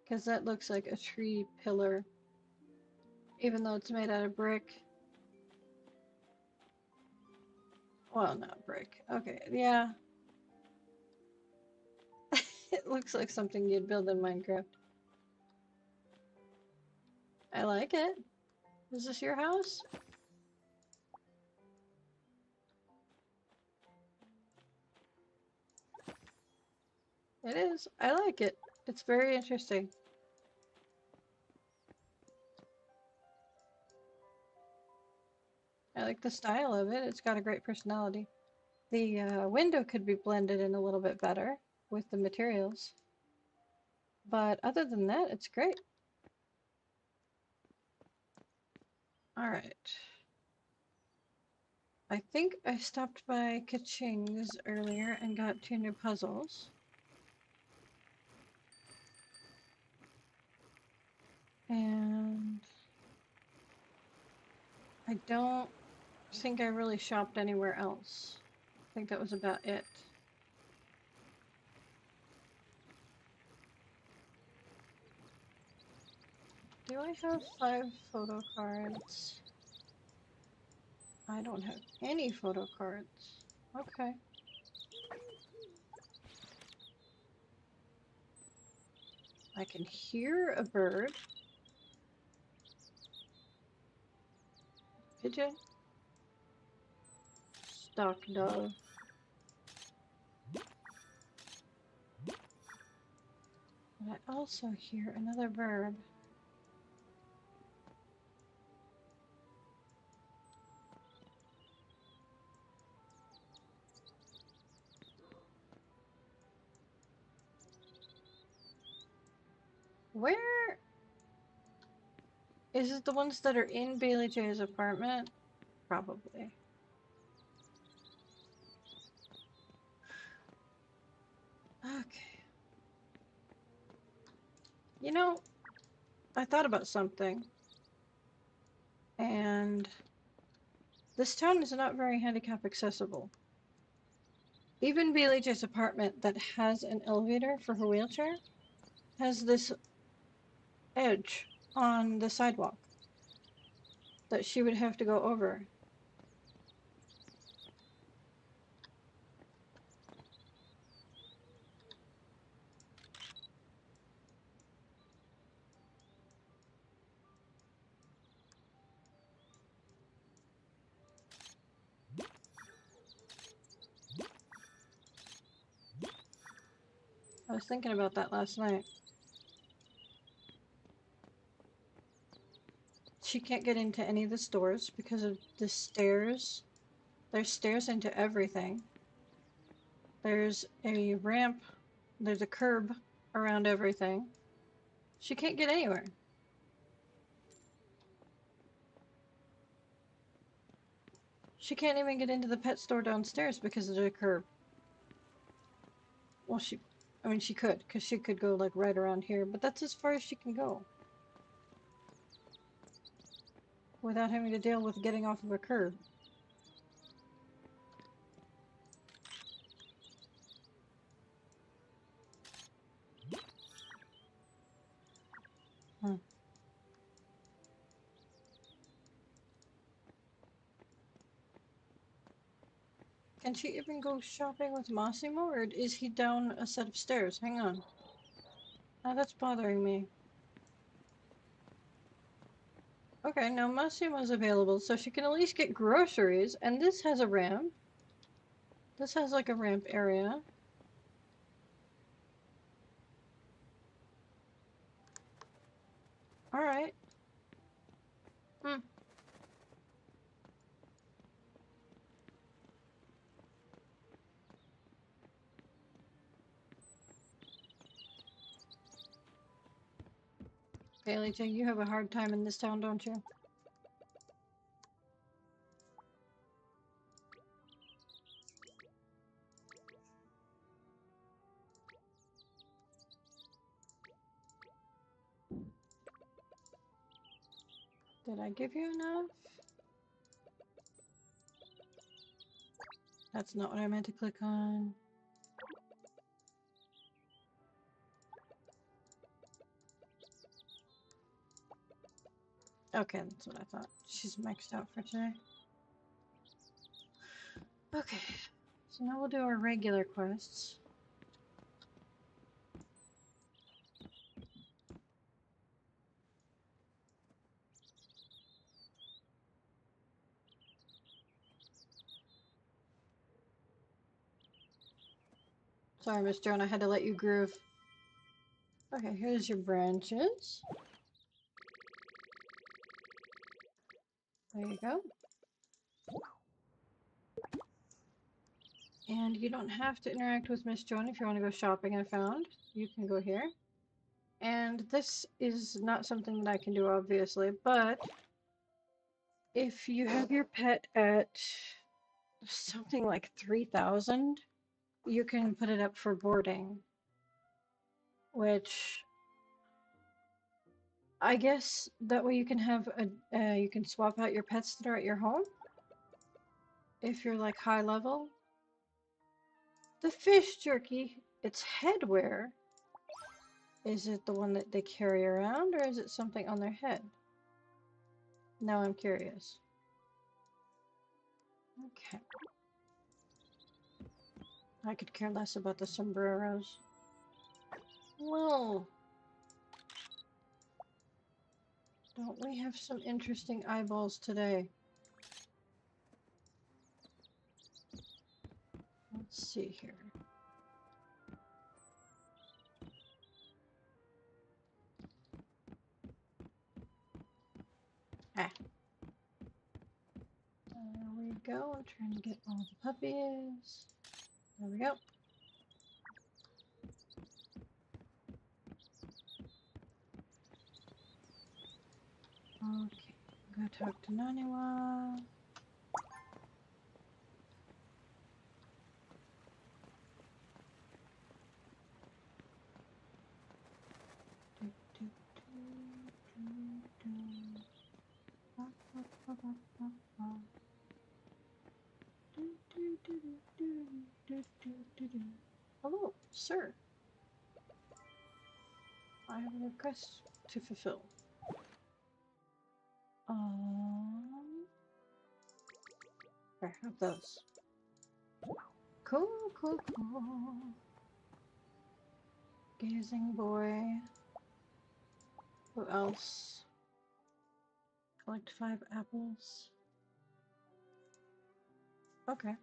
Because that looks like a tree pillar. Even though it's made out of brick. Well, not brick. Okay, yeah. It looks like something you'd build in Minecraft. I like it. Is this your house? It is. I like it. It's very interesting. I like the style of it. It's got a great personality. The window could be blended in a little bit better with the materials. But other than that, it's great. Alright. I think I stopped by Kaching's earlier and got 2 new puzzles. And I don't think I really shopped anywhere else. I think that was about it. Do I have 5 photo cards? I don't have any photo cards. Okay. I can hear a bird. Pigeon. Stock dove. And I also hear another bird. Where is it? The ones that are in Bailey J's apartment? Probably. Okay. You know, I thought about something. And this town is not very handicap accessible. Even Bailey J's apartment that has an elevator for her wheelchair has this edge on the sidewalk that she would have to go over. I was thinking about that last night. she can't get into any of the stores because of the stairs. There's stairs into everything. There's a ramp, there's a curb around everything. She can't get anywhere. She can't even get into the pet store downstairs because of the curb. Well, I mean, she could, because she could go like right around here, but that's as far as she can go. Without having to deal with getting off of a curb. Hmm. Can she even go shopping with Massimo, or is he down a set of stairs? Hang on. Now that's bothering me. Okay, now Massimo's available, so she can at least get groceries, and this has a ramp. This has like a ramp area. Alright. Hmm. Bailey J, you have a hard time in this town, don't you? Did I give you enough? That's not what I meant to click on. Okay, that's what I thought. She's maxed out for today. Okay, so now we'll do our regular quests. Sorry, Miss Joan, I had to let you groove. Okay, here's your branches. There you go. And you don't have to interact with Miss Joan if you want to go shopping, I found. You can go here. And this is not something that I can do, obviously, but if you have your pet at something like 3,000, you can put it up for boarding. Which, I guess that way you can have you can swap out your pets that are at your home. If you're like high level. The fish jerky, it's headwear. Is it the one that they carry around, or is it something on their head? Now I'm curious. Okay. I could care less about the sombreros. Well, don't we have some interesting eyeballs today? Let's see here. Ah. There we go. I'm trying to get all the puppies. There we go. Okay, go talk to Naniwa. Hello, sir. I have a request to fulfill. Here, have those. Cool, cool, cool. Gazing boy. Who else? Collect 5 apples. Okay.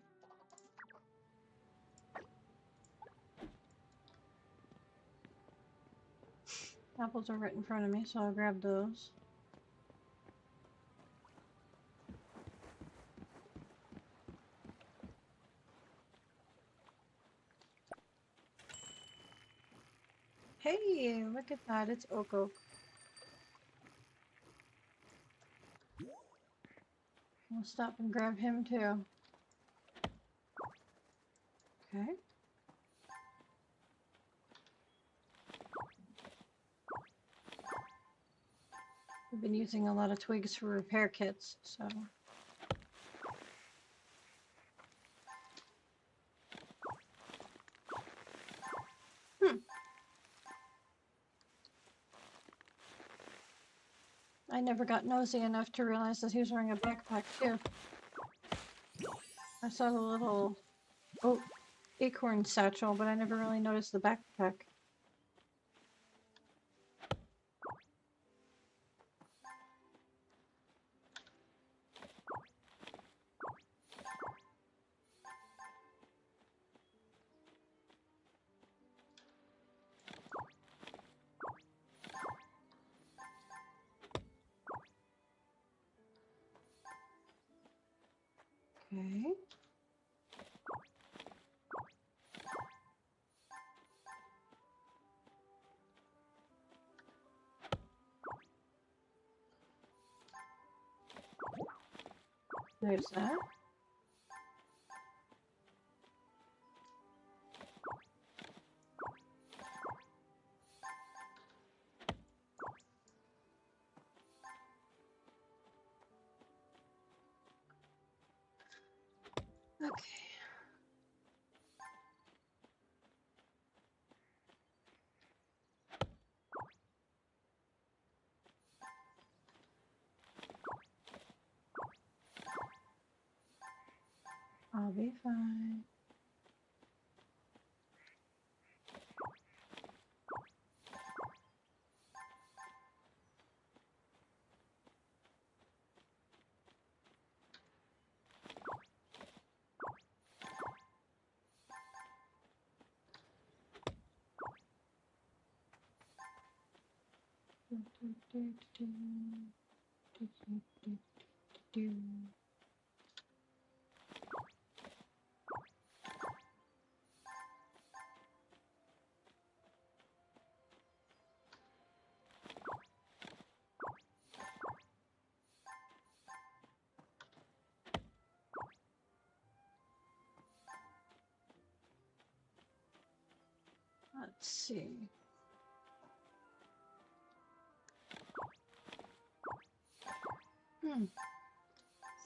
Apples are right in front of me, so I'll grab those. Hey, look at that. It's Oak Oak. We'll stop and grab him too. Okay. We've been using a lot of twigs for repair kits, so. I never got nosy enough to realize that he was wearing a backpack too. I saw the little acorn satchel, but I never really noticed the backpack. Okay. There's that. Okay. I'll be fine. Let's see.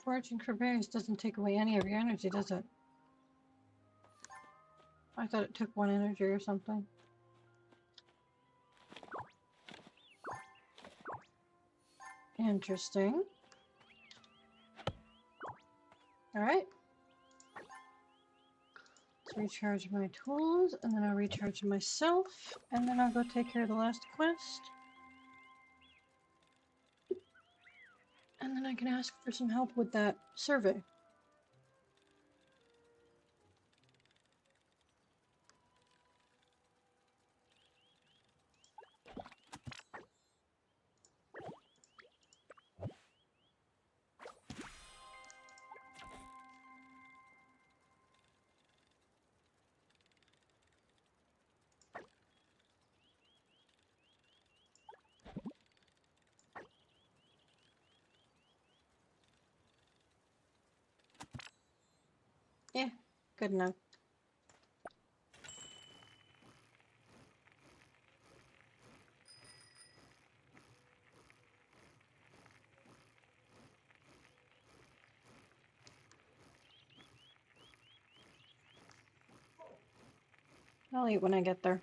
Foraging for berries doesn't take away any of your energy, does it? I thought it took one energy or something. Interesting. Alright. Let's recharge my tools, and then I'll recharge myself, and then I'll go take care of the last quest. And then I can ask for some help with that survey. Yeah, good enough. I'll eat when I get there.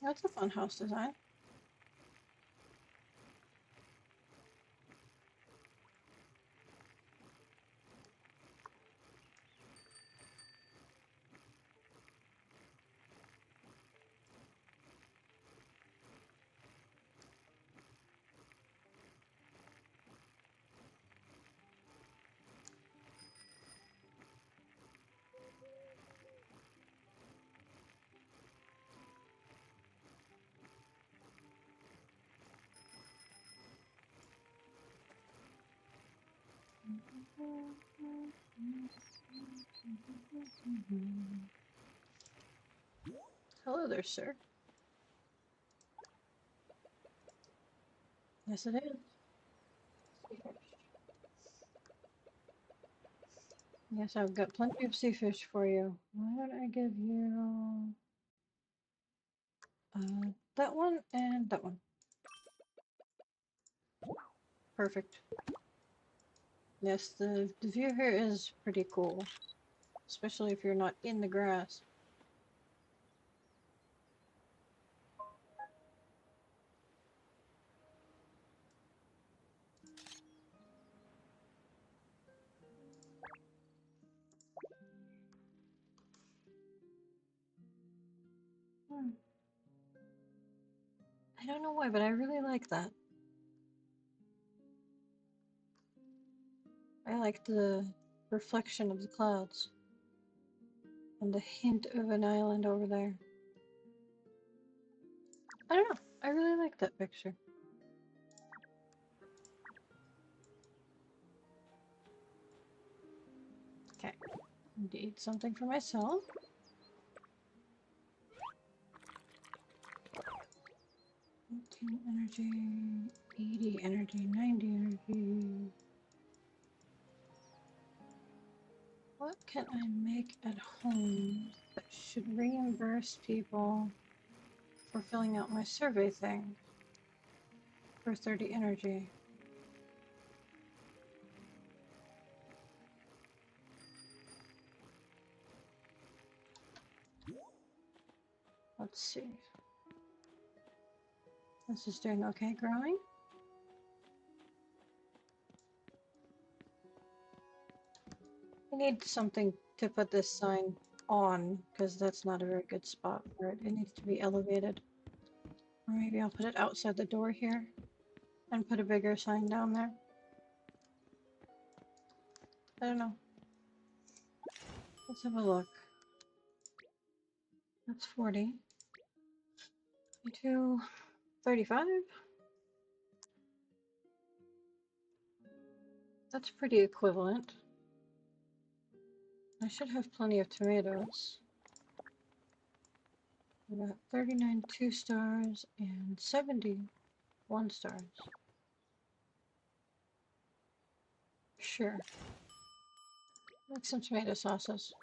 That's a fun house design. Hello there, sir. Yes, it is. Yes, I've got plenty of sea fish for you. Why don't I give you that one and that one? Perfect. Yes, the view here is pretty cool, especially if you're not in the grass. Hmm. I don't know why, but I really like that. I like the reflection of the clouds and the hint of an island over there. I don't know. I really like that picture. Okay. Need to eat something for myself. 18 energy, 80 energy, 90 energy. What can I make at home that should reimburse people for filling out my survey thing for 30 energy? Let's see. This is doing okay growing. I need something to put this sign on because that's not a very good spot for it. It needs to be elevated. Or maybe I'll put it outside the door here and put a bigger sign down there. I don't know. Let's have a look. That's 40. 32, 35. That's pretty equivalent. I should have plenty of tomatoes. I got 39 2 stars and 70 1 stars. Sure. Make some tomato sauces.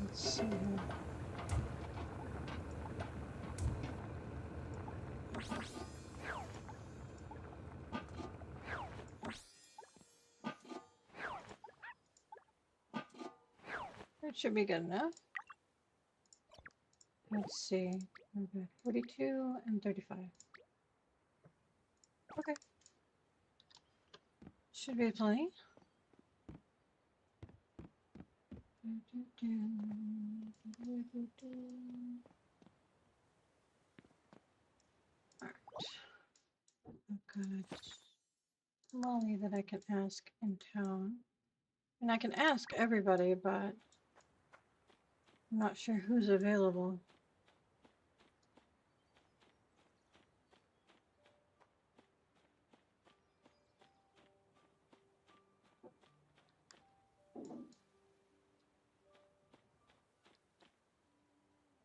Let's see here. That should be good enough. Let's see. Okay, 42 and 35. Okay. Should be plenty. Alright. I've got Molly that I can ask in town. And I can ask everybody, but I'm not sure who's available.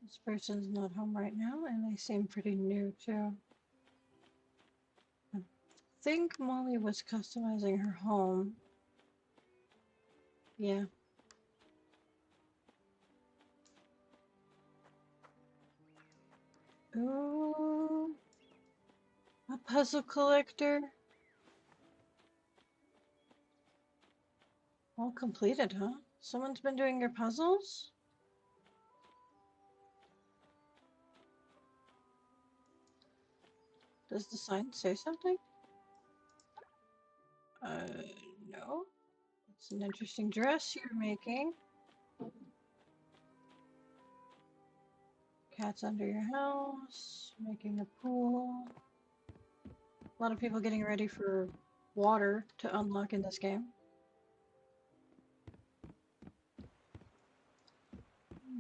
This person's not home right now, and they seem pretty new too. I think Molly was customizing her home. Yeah. Ooh, a puzzle collector. All completed, huh? Someone's been doing your puzzles? Does the sign say something? Uh, no. It's an interesting dress you're making. Cats under your house, making a pool. A lot of people getting ready for water to unlock in this game.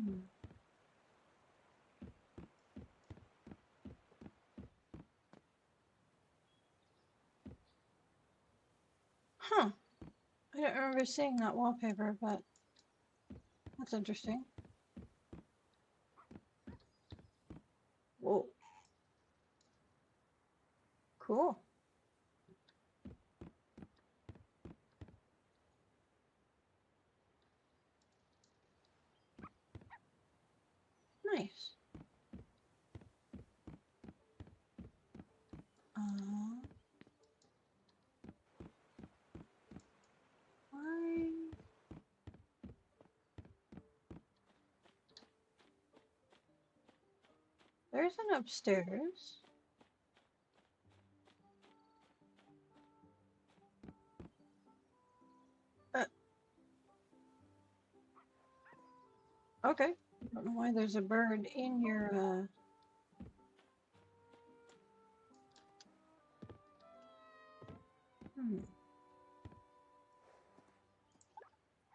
Hmm. Huh. I don't remember seeing that wallpaper, but that's interesting. Whoa. Cool. Nice. Why? There's an upstairs. Uh, okay. I don't know why there's a bird in your, Hmm.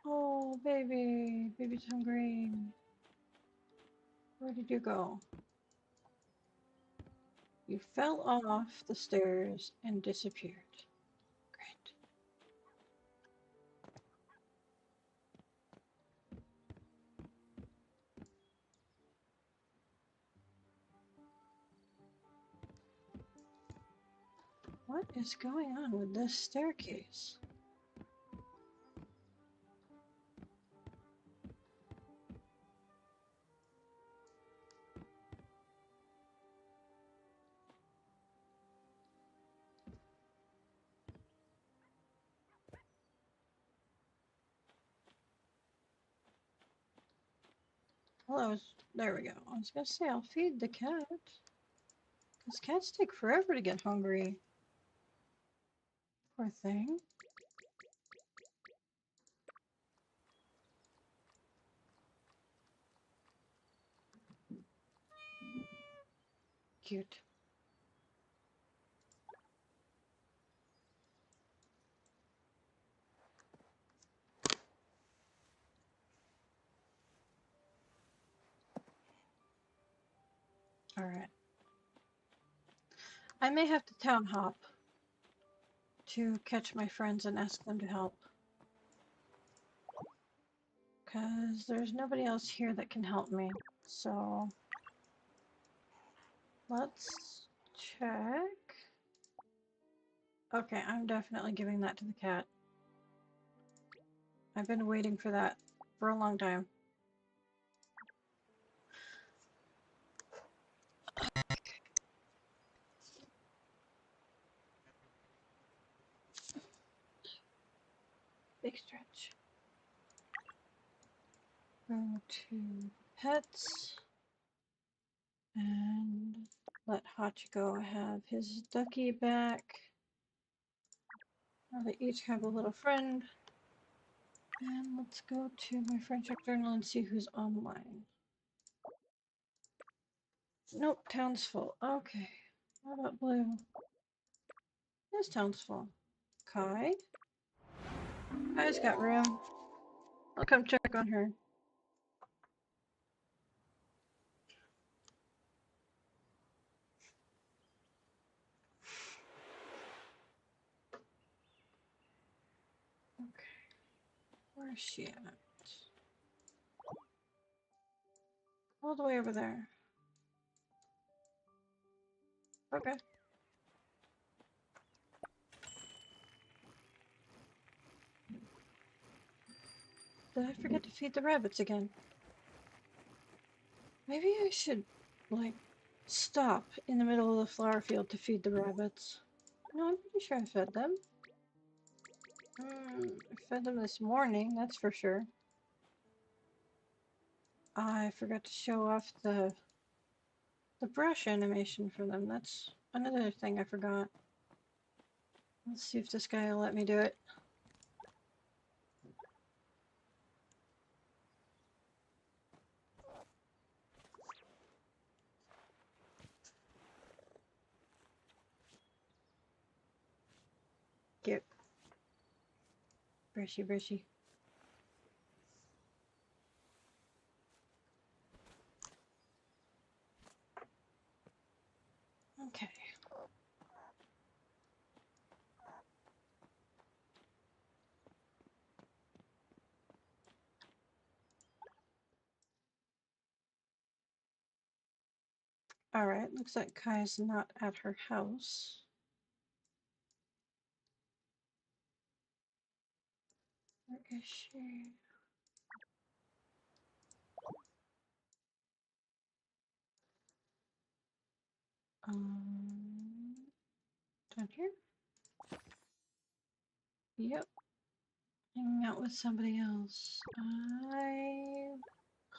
Oh, baby. Baby's hungry. Where did you go? You fell off the stairs and disappeared. Great. What is going on with this staircase? Well, there we go. I was gonna say I'll feed the cat. Because cats take forever to get hungry. Poor thing. Cute. Alright. I may have to town hop to catch my friends and ask them to help. Because there's nobody else here that can help me. So let's check. Okay, I'm definitely giving that to the cat. I've been waiting for that for a long time. Big stretch. Go to pets and let Hachiko have his ducky back. Now they each have a little friend. And let's go to my friendship journal and see who's online. Nope, town's full. Okay. How about Blue? This town's full. Kai? Kai's got room. I'll come check on her. Okay. Where's she at? All the way over there. Okay. Did I forget to feed the rabbits again? Maybe I should, like, stop in the middle of the flower field to feed the rabbits. No, I'm pretty sure I fed them. I fed them this morning, that's for sure. I forgot to show off the brush animation for them. That's another thing I forgot. Let's see if this guy will let me do it. Cute. Brushy, brushy. Okay. Alright, looks like Kai's not at her house. Where is she? Down here? Yep. Hanging out with somebody else. I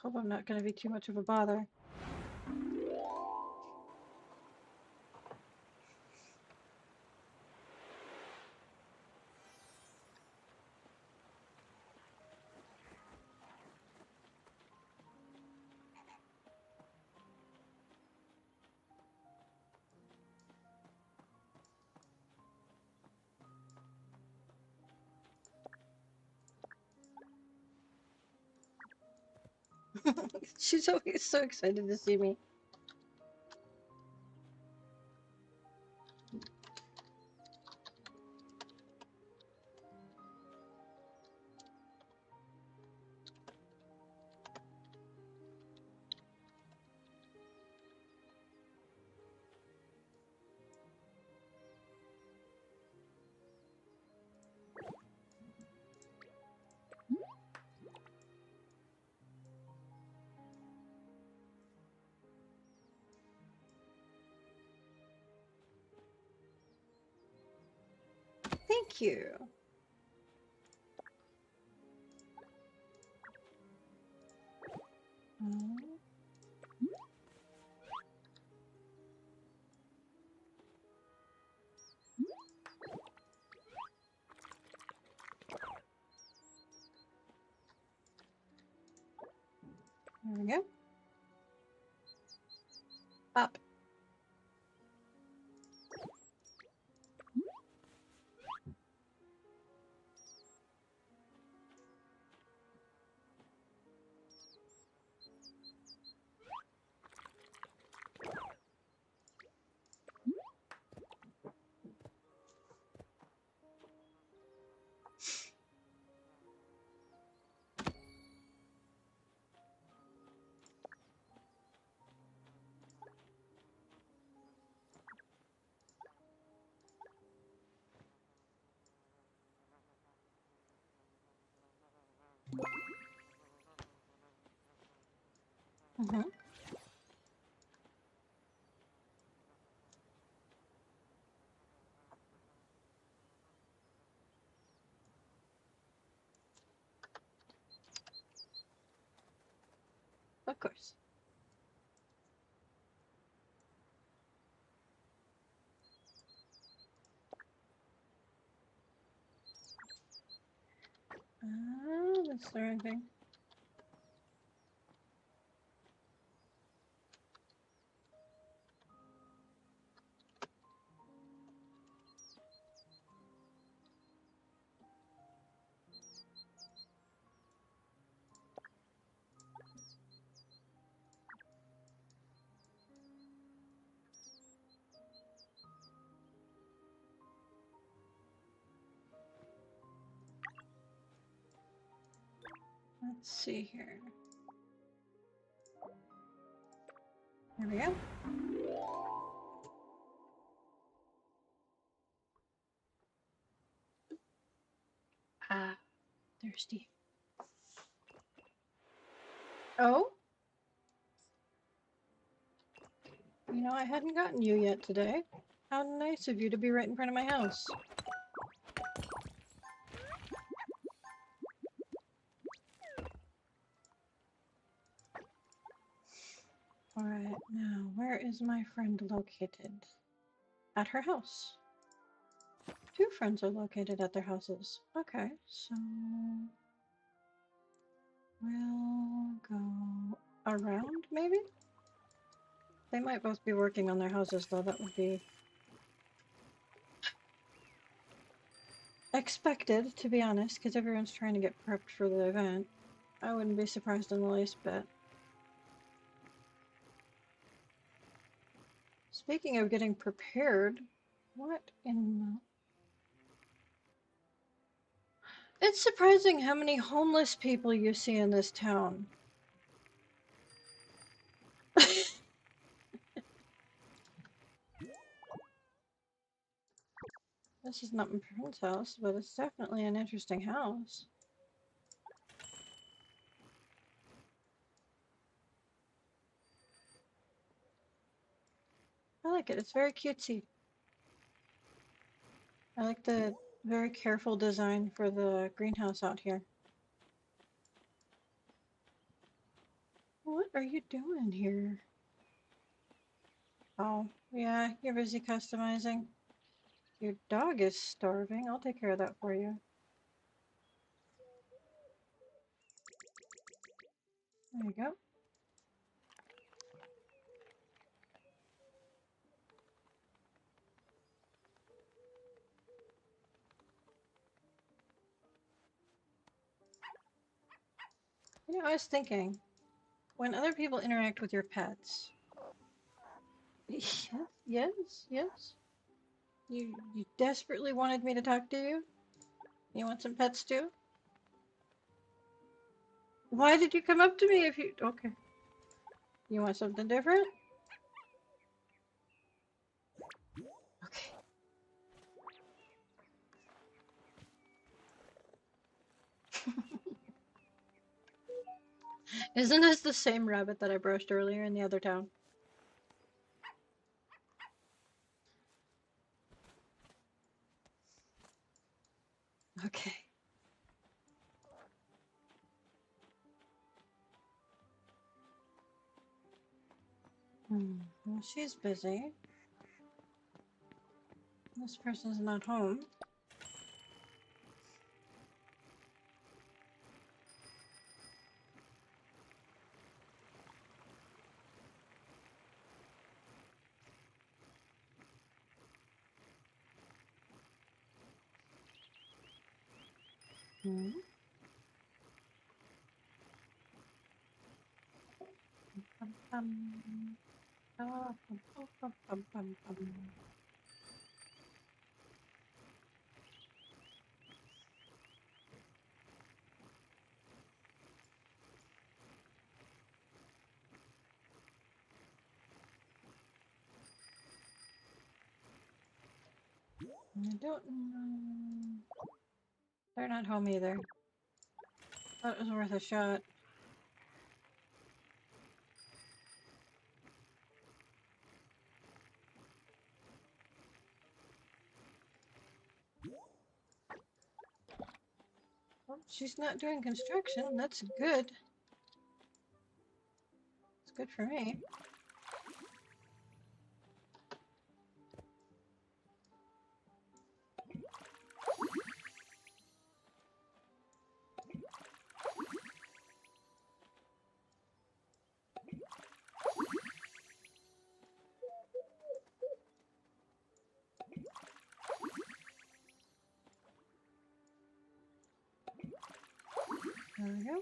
hope I'm not going to be too much of a bother. She's always so excited to see me. Thank you. There we go. Up. Mm-hmm. Of course. That's the wrong thing. Let's see here. There we go. Ah, thirsty. Oh? You know, I hadn't gotten you yet today. How nice of you to be right in front of my house. Alright, now, where is my friend located? At her house. Two friends are located at their houses. Okay, so... we'll go around, maybe? They might both be working on their houses, though. That would be expected, to be honest, because everyone's trying to get prepped for the event. I wouldn't be surprised in the least bit. Speaking of getting prepared, what in the... It's surprising how many homeless people you see in this town. This is not my friend's house, but it's definitely an interesting house. I like it. It's very cutesy. I like the very careful design for the greenhouse out here. What are you doing here? Oh, yeah, you're busy customizing. Your dog is starving. I'll take care of that for you. There you go. You know, I was thinking, when other people interact with your pets... Yes, yes, yes. You desperately wanted me to talk to you? You want some pets too? Why did you come up to me if you... Okay. You want something different? Okay. Isn't this the same rabbit that I brushed earlier in the other town? Okay. Well, she's busy. This person's not home. Hmm. Bum, bum. Ah, bum, bum, bum, bum, bum, bum. I don't know. They're not home either. Thought it was worth a shot. Well, she's not doing construction. That's good. It's good for me. There we go.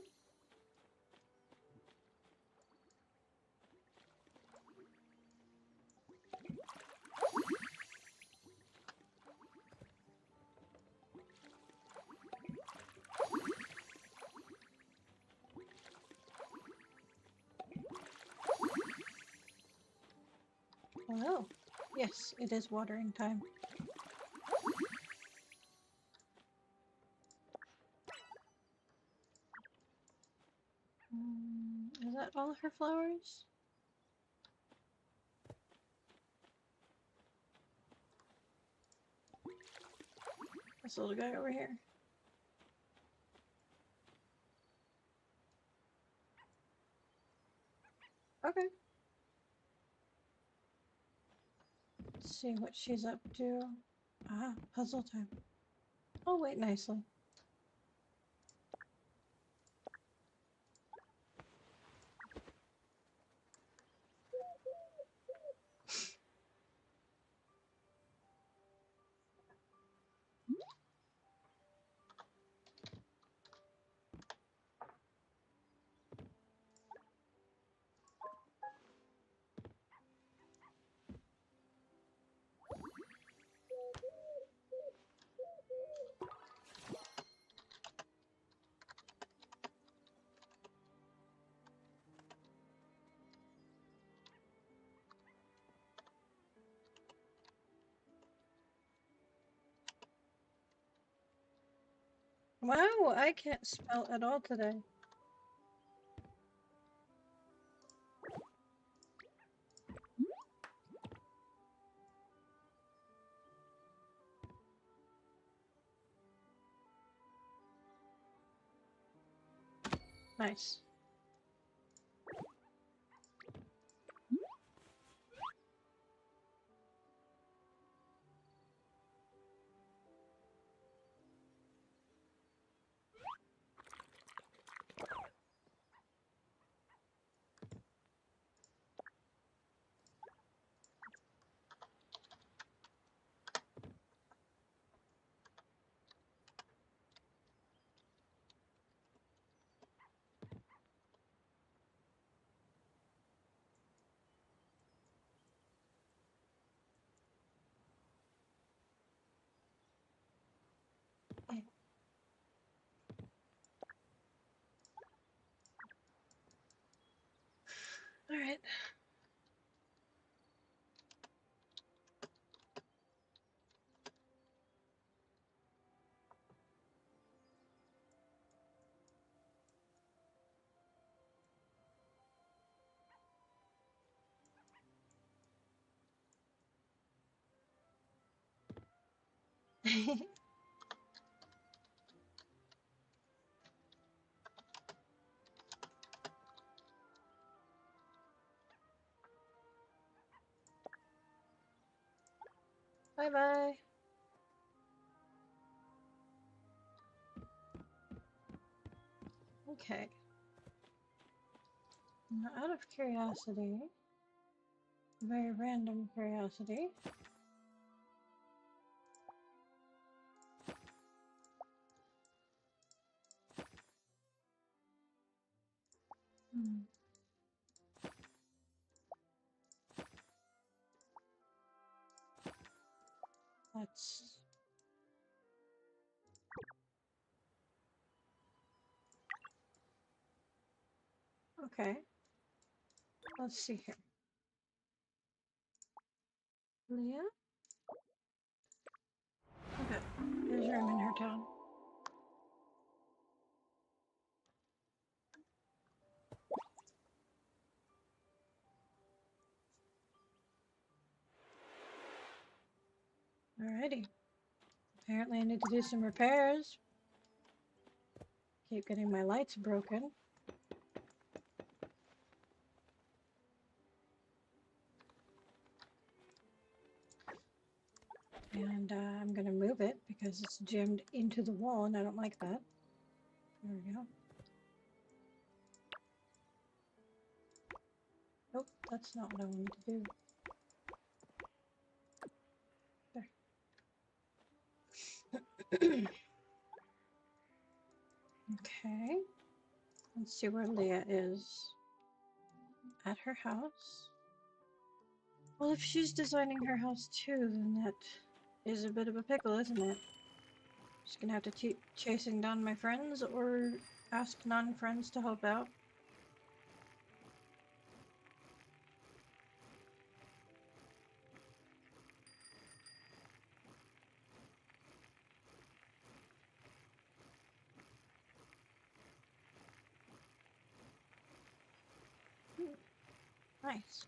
Oh, yes, it is watering time. Is that all her flowers? This little guy over here. Okay. Let's see what she's up to. Ah, puzzle time. Oh, wait nicely. Wow, I can't spell at all today. Nice. Okay. All right. Bye bye. Okay. Now, out of curiosity, very random curiosity. Hmm. That's okay. Let's see here. Leah? Okay. There's room in her town. Alrighty. Apparently I need to do some repairs. Keep getting my lights broken. And I'm gonna move it because it's jammed into the wall and I don't like that. There we go. Nope, that's not what I wanted to do. There. Okay. Let's see where Leah is. At her house. Well, if she's designing her house too, then that is a bit of a pickle, isn't it? Just gonna have to keep chasing down my friends or ask non-friends to help out. Nice.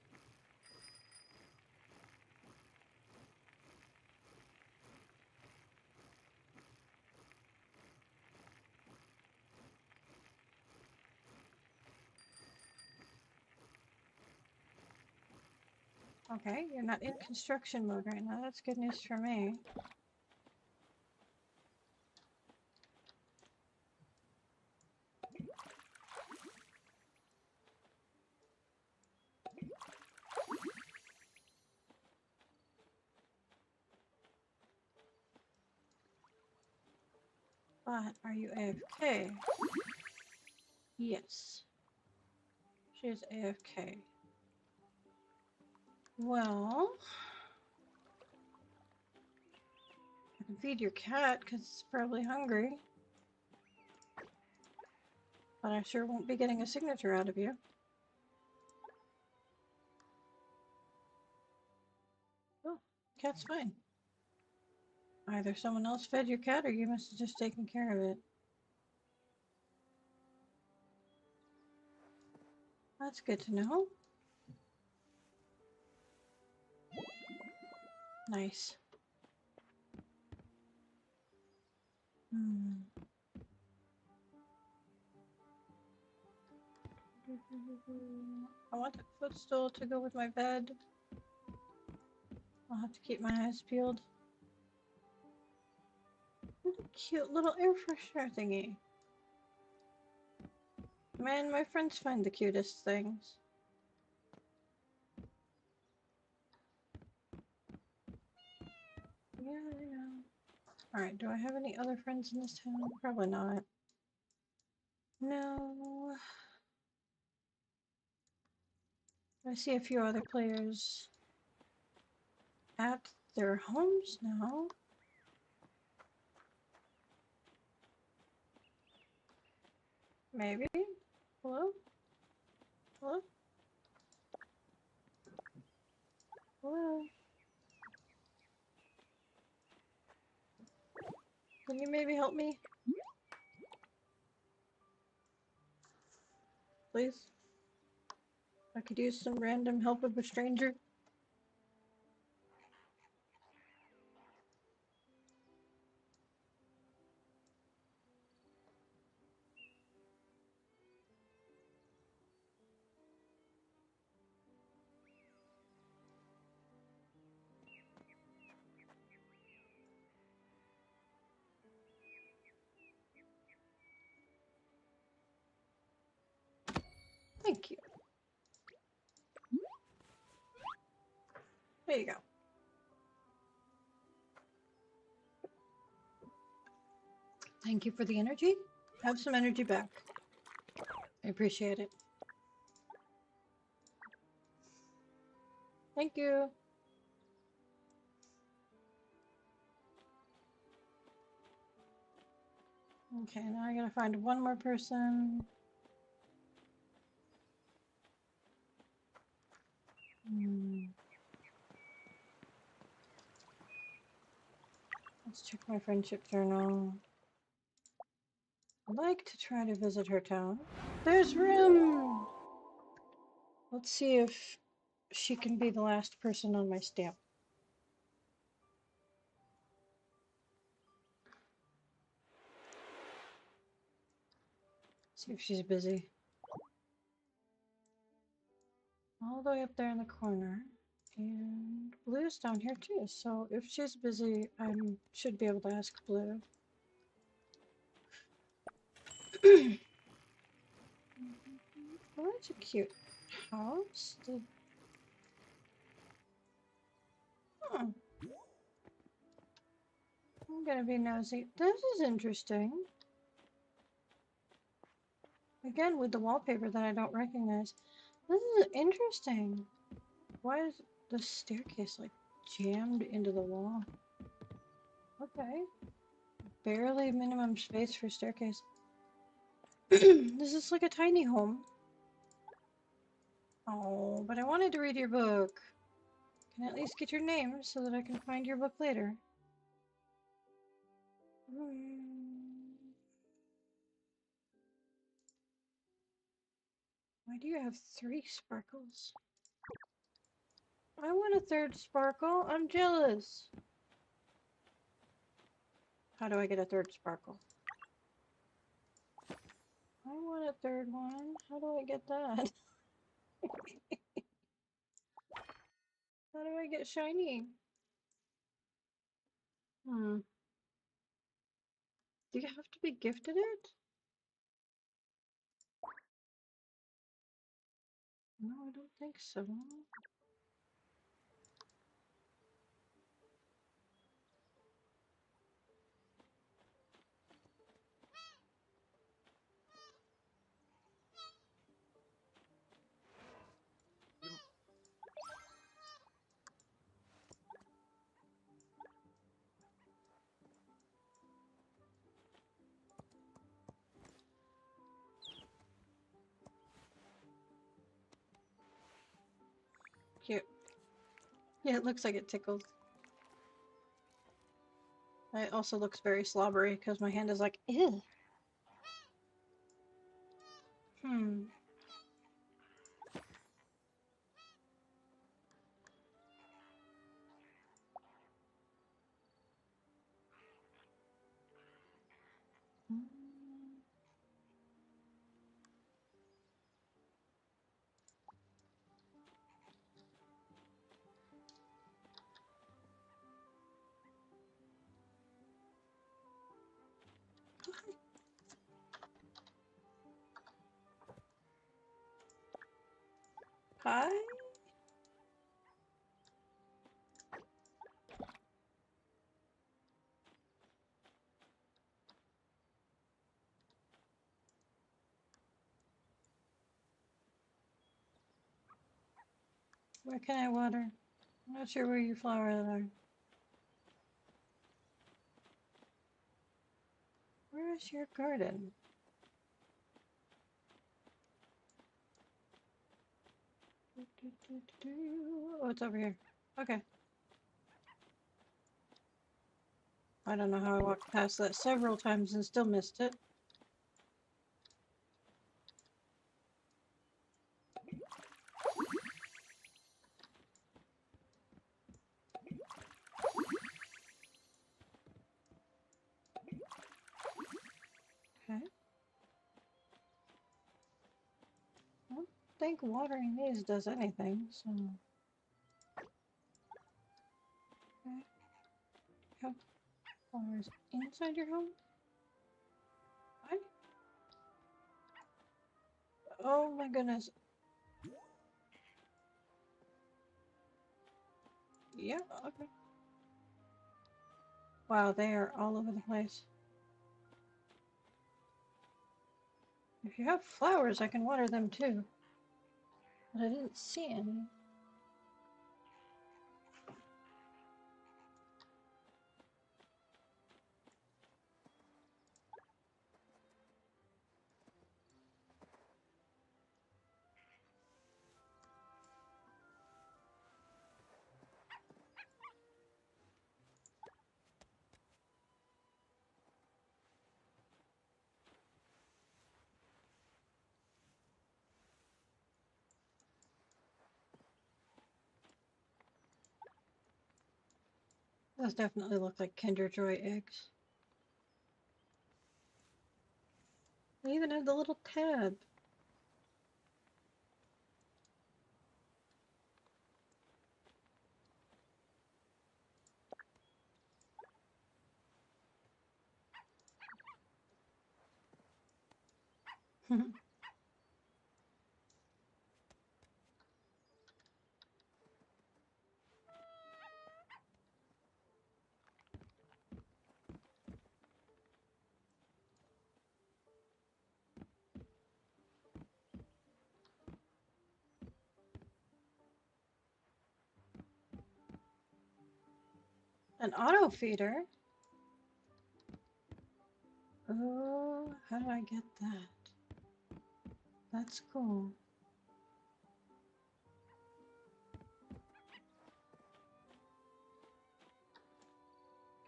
Okay, you're not in construction mode right now. That's good news for me. But are you AFK? Yes. She is AFK. Well, I can feed your cat because it's probably hungry. But I sure won't be getting a signature out of you. Oh, cat's fine. Either someone else fed your cat or you must have just taken care of it. That's good to know. Nice. I want a footstool to go with my bed. I'll have to keep my eyes peeled. What a cute little air freshener thingy. Man, my friends find the cutest things. Yeah, I know. Alright, do I have any other friends in this town? Probably not. No. I see a few other players at their homes now. Maybe? Hello? Hello? Hello? Can you maybe help me? Please? I could use some random help of a stranger. Thank you. There you go. Thank you for the energy. Have some energy back. I appreciate it. Thank you. Okay, now I gotta find one more person. Let's check my friendship journal. I'd like to try to visit her town. There's room! Let's see if she can be the last person on my stamp. See if she's busy. All the way up there in the corner. And Blue's down here too, so if she's busy, I should be able to ask Blue. Oh, that's a cute house. Huh. I'm gonna be nosy. This is interesting. Again, with the wallpaper that I don't recognize. This is interesting. Why is the staircase like jammed into the wall? Okay. Barely minimum space for staircase. This is like a tiny home. Oh, but I wanted to read your book. Can I at least get your name so that I can find your book later? Why do you have 3 sparkles? I want a third sparkle. I'm jealous. How do I get a third sparkle? I want a third one. How do I get that? How do I get shiny? Hmm. Do you have to be gifted it? No, I don't think so. Cute. Yeah, it looks like it tickles. It also looks very slobbery because my hand is like, ew. Hmm. Hi? Where can I water? I'm not sure where your flowers are. Where is your garden? Oh, it's over here. Okay. I don't know how I walked past that several times and still missed it. Okay. I don't think watering these does anything, so... Okay. Have flowers inside your home? What? Oh my goodness. Yeah, okay. Wow, they are all over the place. If you have flowers, I can water them too. But I didn't see any. Those definitely look like Kinder Joy eggs. They even have the little tab. An auto feeder? Oh, how do I get that? That's cool.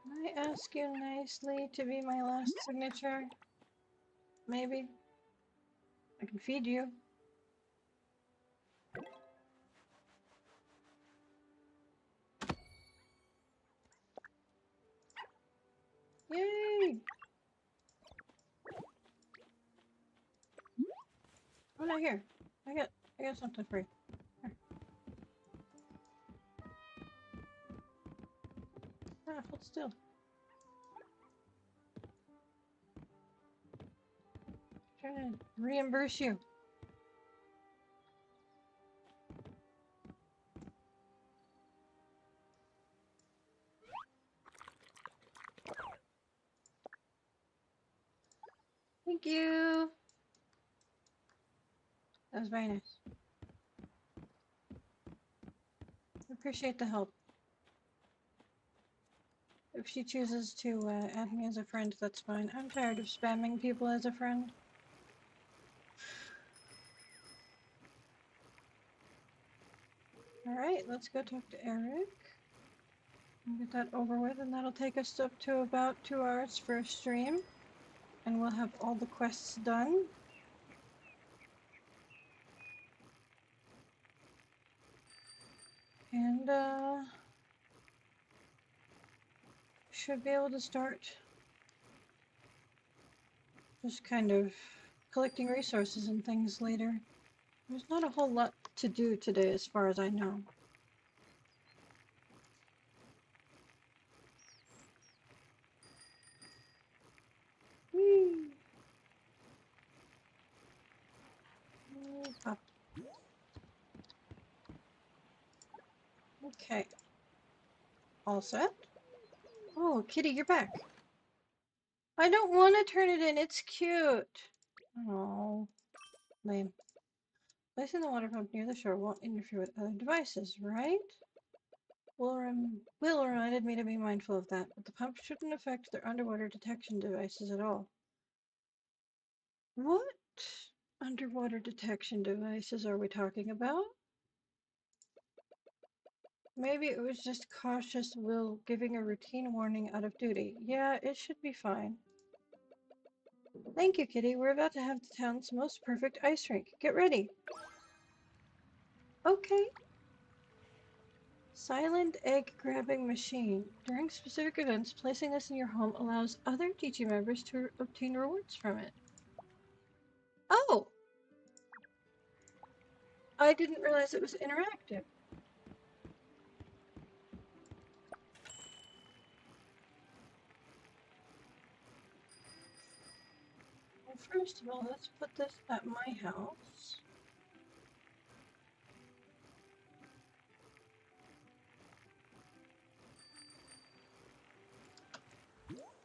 Can I ask you nicely to be my last signature? Maybe? I can feed you. Oh no, here. I got something for you. Here. Ah, hold still. Trying to reimburse you. Thank you. That was very nice. I appreciate the help. If she chooses to add me as a friend, that's fine. I'm tired of spamming people as a friend. Alright, let's go talk to Eric. And get that over with, and that'll take us up to about 2 hours for a stream. And we'll have all the quests done. And, should be able to start just kind of collecting resources and things later. There's not a whole lot to do today as far as I know. Whee! Up. Okay. All set? Oh, Kitty, you're back. I don't want to turn it in. It's cute. Oh, lame. Placing the water pump near the shore won't interfere with other devices, right? Will reminded me to be mindful of that, but the pump shouldn't affect their underwater detection devices at all. What underwater detection devices are we talking about? Maybe it was just cautious Will giving a routine warning out of duty. Yeah, it should be fine. Thank you, Kitty. We're about to have the town's most perfect ice rink. Get ready. Okay. Silent egg grabbing machine. During specific events, placing this in your home allows other teaching members to obtain rewards from it. Oh! I didn't realize it was interactive. Well, first of all, let's put this at my house.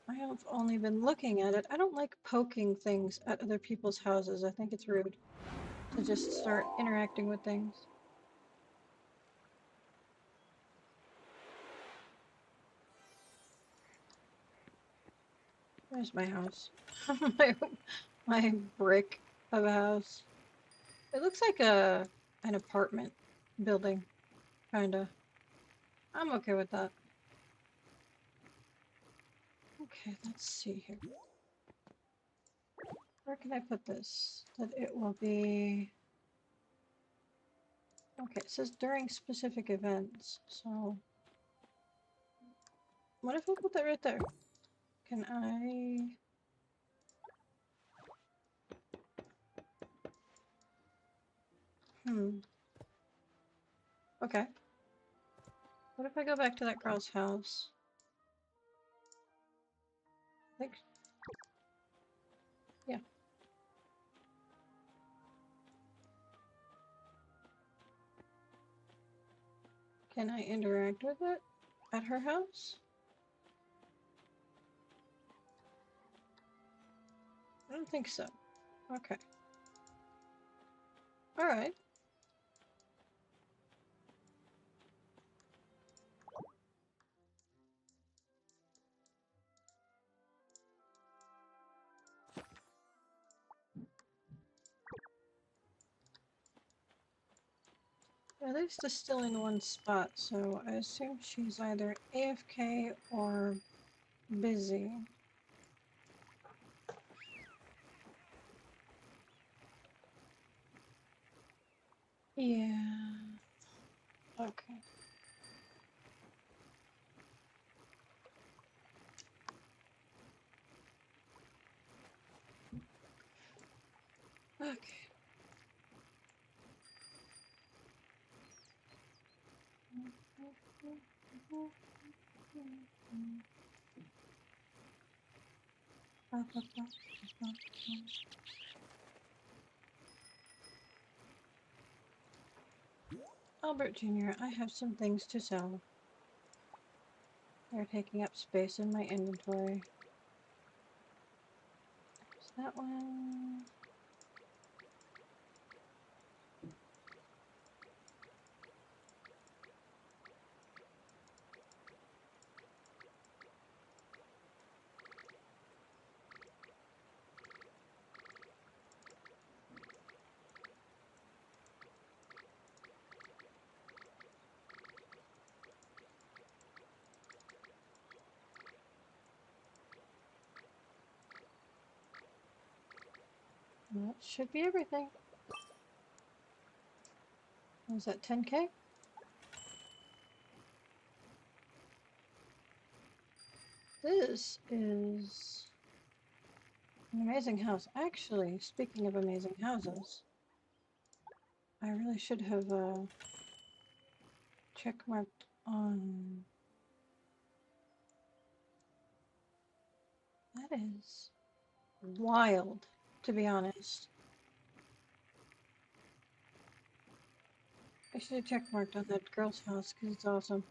I have only been looking at it. I don't like poking things at other people's houses. I think it's rude to just start interacting with things. There's my house. my brick of a house. It looks like an apartment building, kinda. I'm okay with that. Okay, let's see here. Where can I put this? That it will be... Okay, it says during specific events, so... What if I put that right there? Can I... Okay. What if I go back to that girl's house? Like... Yeah. Can I interact with it at her house? I don't think so. Okay. Alright. At least it's still in one spot, so I assume she's either AFK or busy. Yeah. Okay. Okay. Albert Jr., I have some things to sell. They're taking up space in my inventory. There's that one. That should be everything. Was that 10K? This is an amazing house. Actually, speaking of amazing houses, I really should have checkmarked on... That is wild, to be honest. I should have checkmarked on that girl's house because it's awesome.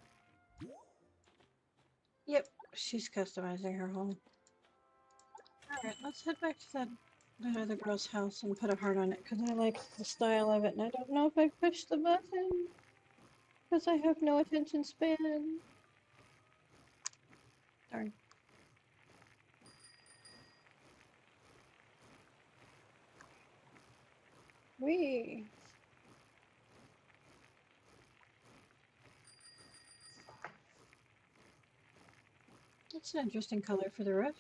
Yep, she's customizing her home. Alright, let's head back to that other girl's house and put a heart on it because I like the style of it and I don't know if I pushed the button because I have no attention span. Darn. Whee! That's an interesting color for the roof.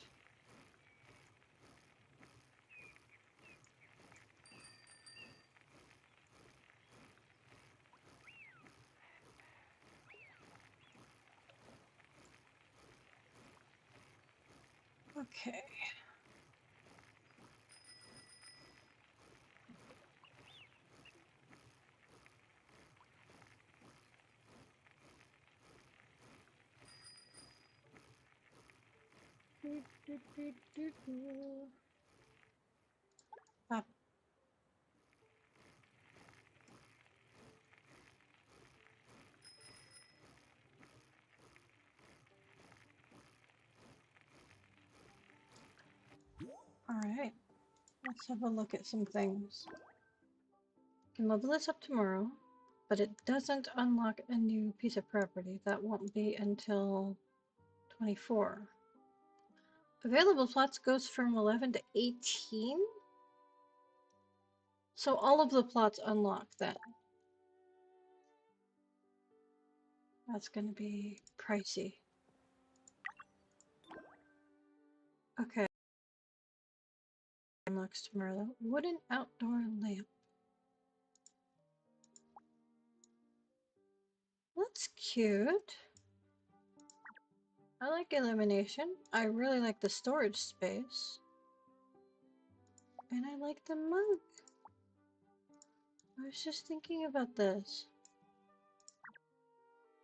Okay. Up. Alright, let's have a look at some things. Can level this up tomorrow, but it doesn't unlock a new piece of property. That won't be until 24. Available plots goes from 11 to 18? So all of the plots unlock then. That's gonna be pricey. Okay. Unlocks tomorrow though. Wooden outdoor lamp. That's cute. I like illumination. I really like the storage space. And I like the mug. I was just thinking about this.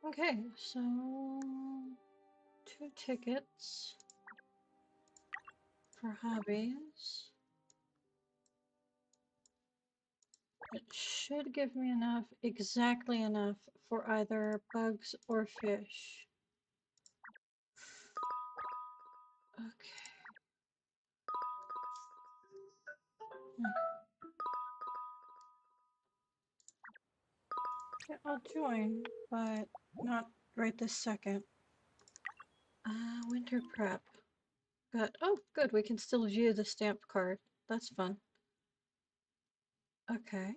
Okay, so 2 tickets for hobbies. It should give me enough, exactly enough, for either bugs or fish. Okay. Yeah, I'll join, but not right this second. Winter prep. But, oh, good, we can still view the stamp card. That's fun. Okay.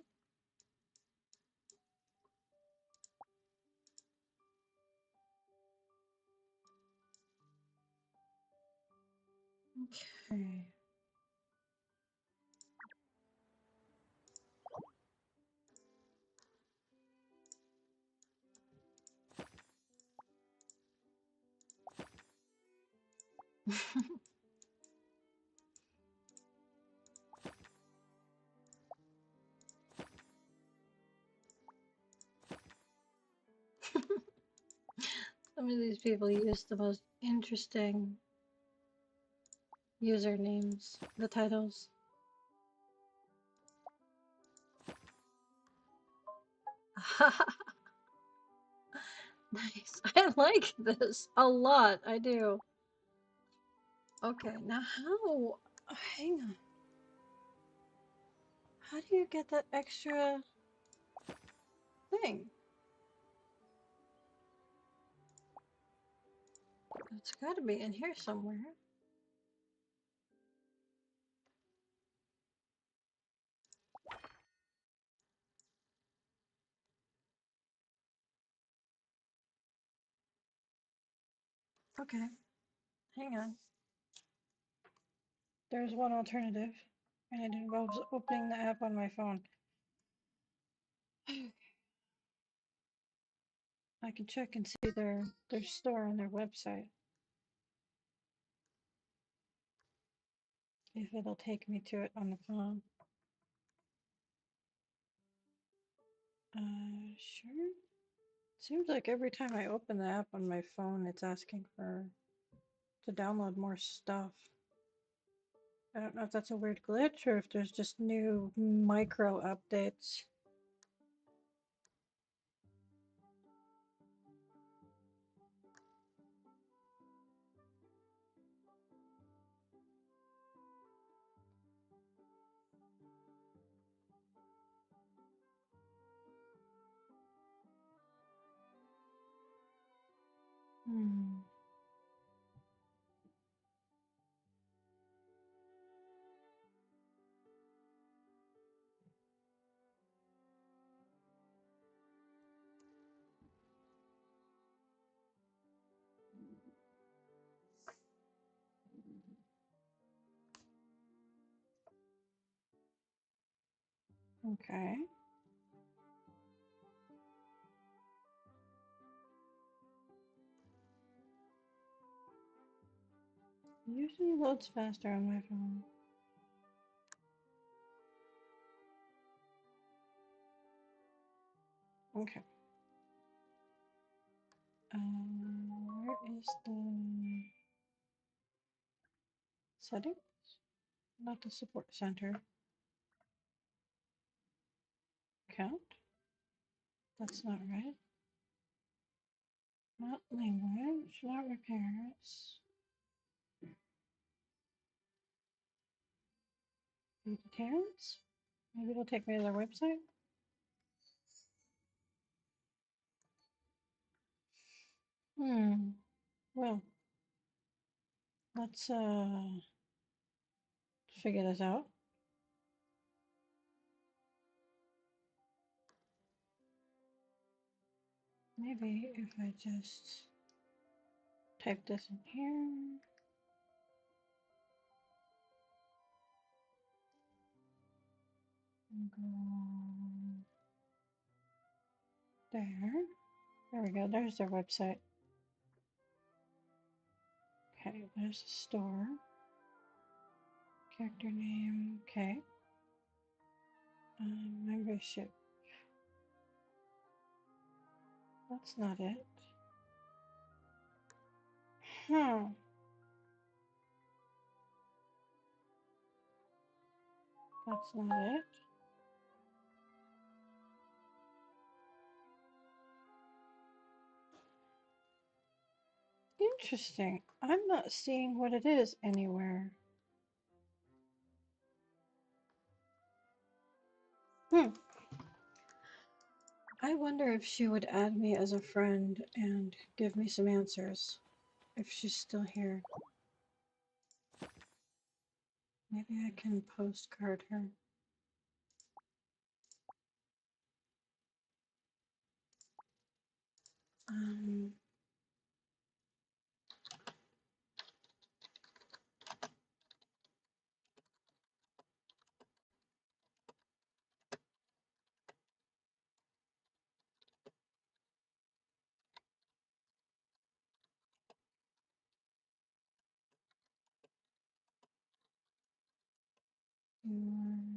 Okay. Some of these people use the most interesting usernames, the titles. Nice. I like this a lot. I do. Okay, now how? Hang on. How do you get that extra thing? It's got to be in here somewhere. Okay, hang on. There's one alternative, and it involves opening the app on my phone. I can check and see their store on their website. If it'll take me to it on the phone. Sure. Seems like every time I open the app on my phone, it's asking to download more stuff. I don't know if that's a weird glitch or if there's just new micro updates. Hmm. Okay. Usually loads faster on my phone. Okay. Where is the settings? Not the support center. Account? That's not right. Not language, not repairs. Details? Maybe it'll take me to their website? Well, let's figure this out. Maybe if I just type this in here. And go there. There we go. There's their website. Okay, there's the store. Character name. Okay. Membership. That's not it. Huh. That's not it. Interesting. I'm not seeing what it is anywhere. I wonder if she would add me as a friend and give me some answers. If she's still here. Maybe I can postcard her. Um, um,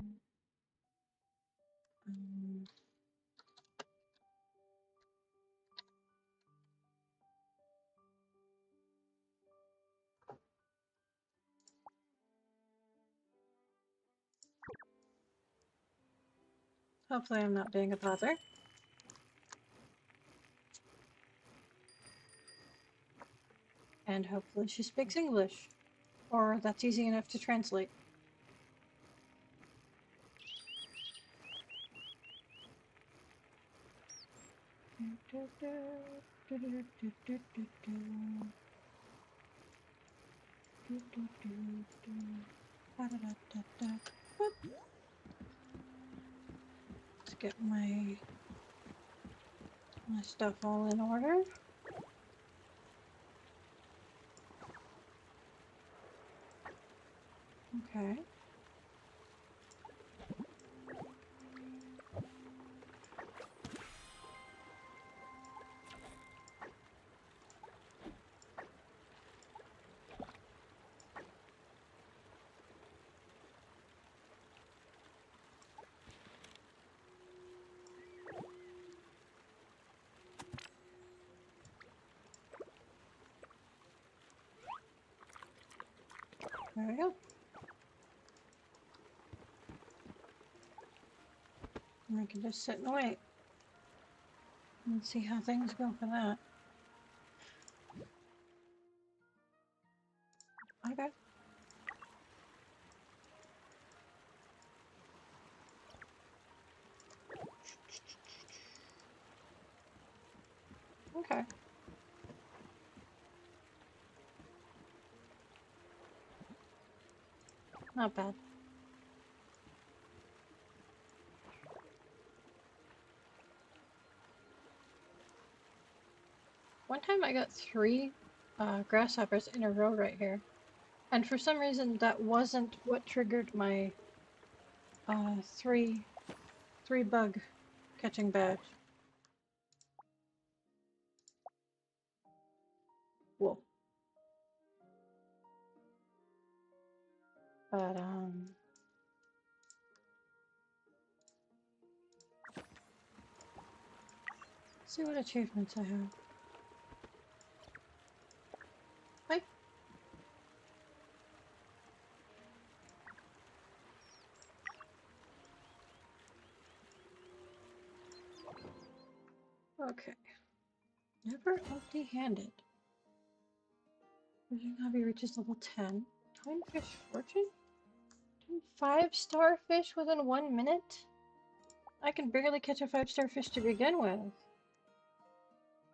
Hopefully I'm not being a bother. And hopefully she speaks English. Or that's easy enough to translate. Let's get my stuff all in order. Okay. There we go. And I can just sit and wait and see how things go for that. Okay. Okay. Not bad. One time I got 3 grasshoppers in a row right here. And for some reason that wasn't what triggered my 3 bug catching badge. Whoa. But let's see what achievements I have. Hi. Okay. Never empty-handed. Fishing hobby reaches level 10. Twin fish fortune? 5-star fish within 1 minute? I can barely catch a 5-star fish to begin with.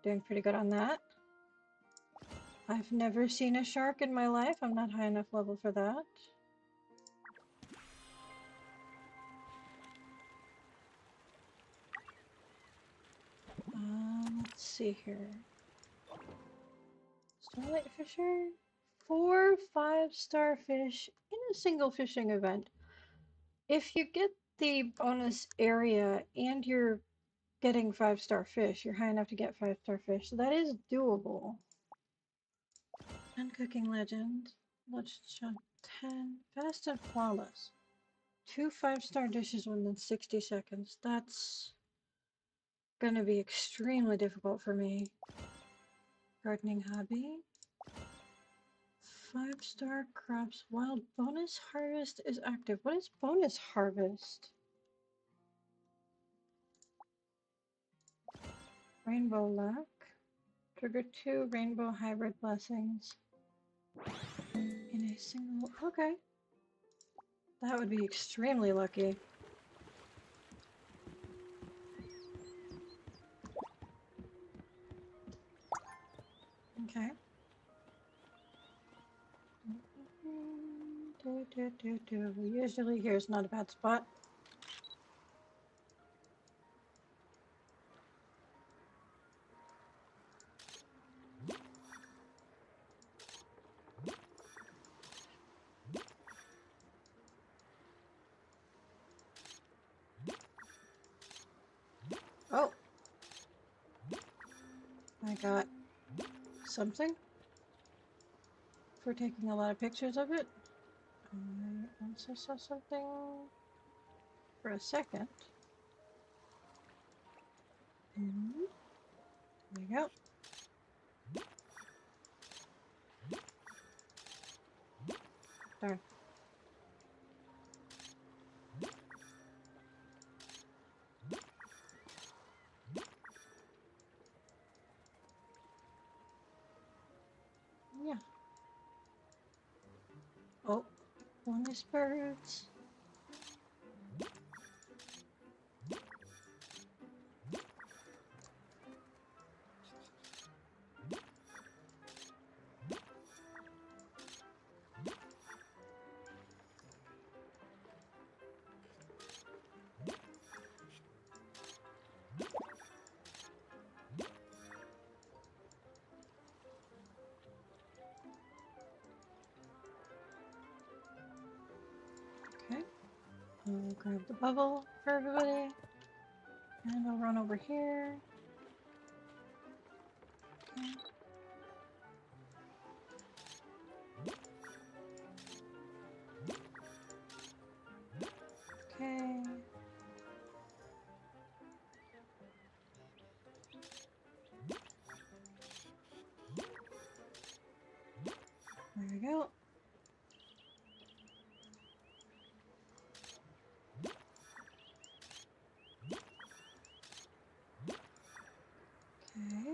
Doing pretty good on that. I've never seen a shark in my life. I'm not high enough level for that. Let's see here. Starlight Fisher? 4 5-star fish in a single fishing event. If you get the bonus area and you're getting 5-star fish, you're high enough to get 5-star fish, so that is doable. And Cooking Legend. Let's jump 10. Fast and flawless. 2 5-star dishes within 60 seconds. That's gonna be extremely difficult for me. Gardening hobby. 5-star crops. Wild bonus harvest is active. What is bonus harvest? Rainbow luck. Trigger 2 rainbow hybrid blessings. In a single... Okay. That would be extremely lucky. Okay. Usually here's not a bad spot. Oh. I got something for taking a lot of pictures of it. I also saw something for a second. There we go. Darn. On these birds. Okay. I'll grab the bubble for everybody. And I'll run over here. Okay. Okay. There we go. Okay.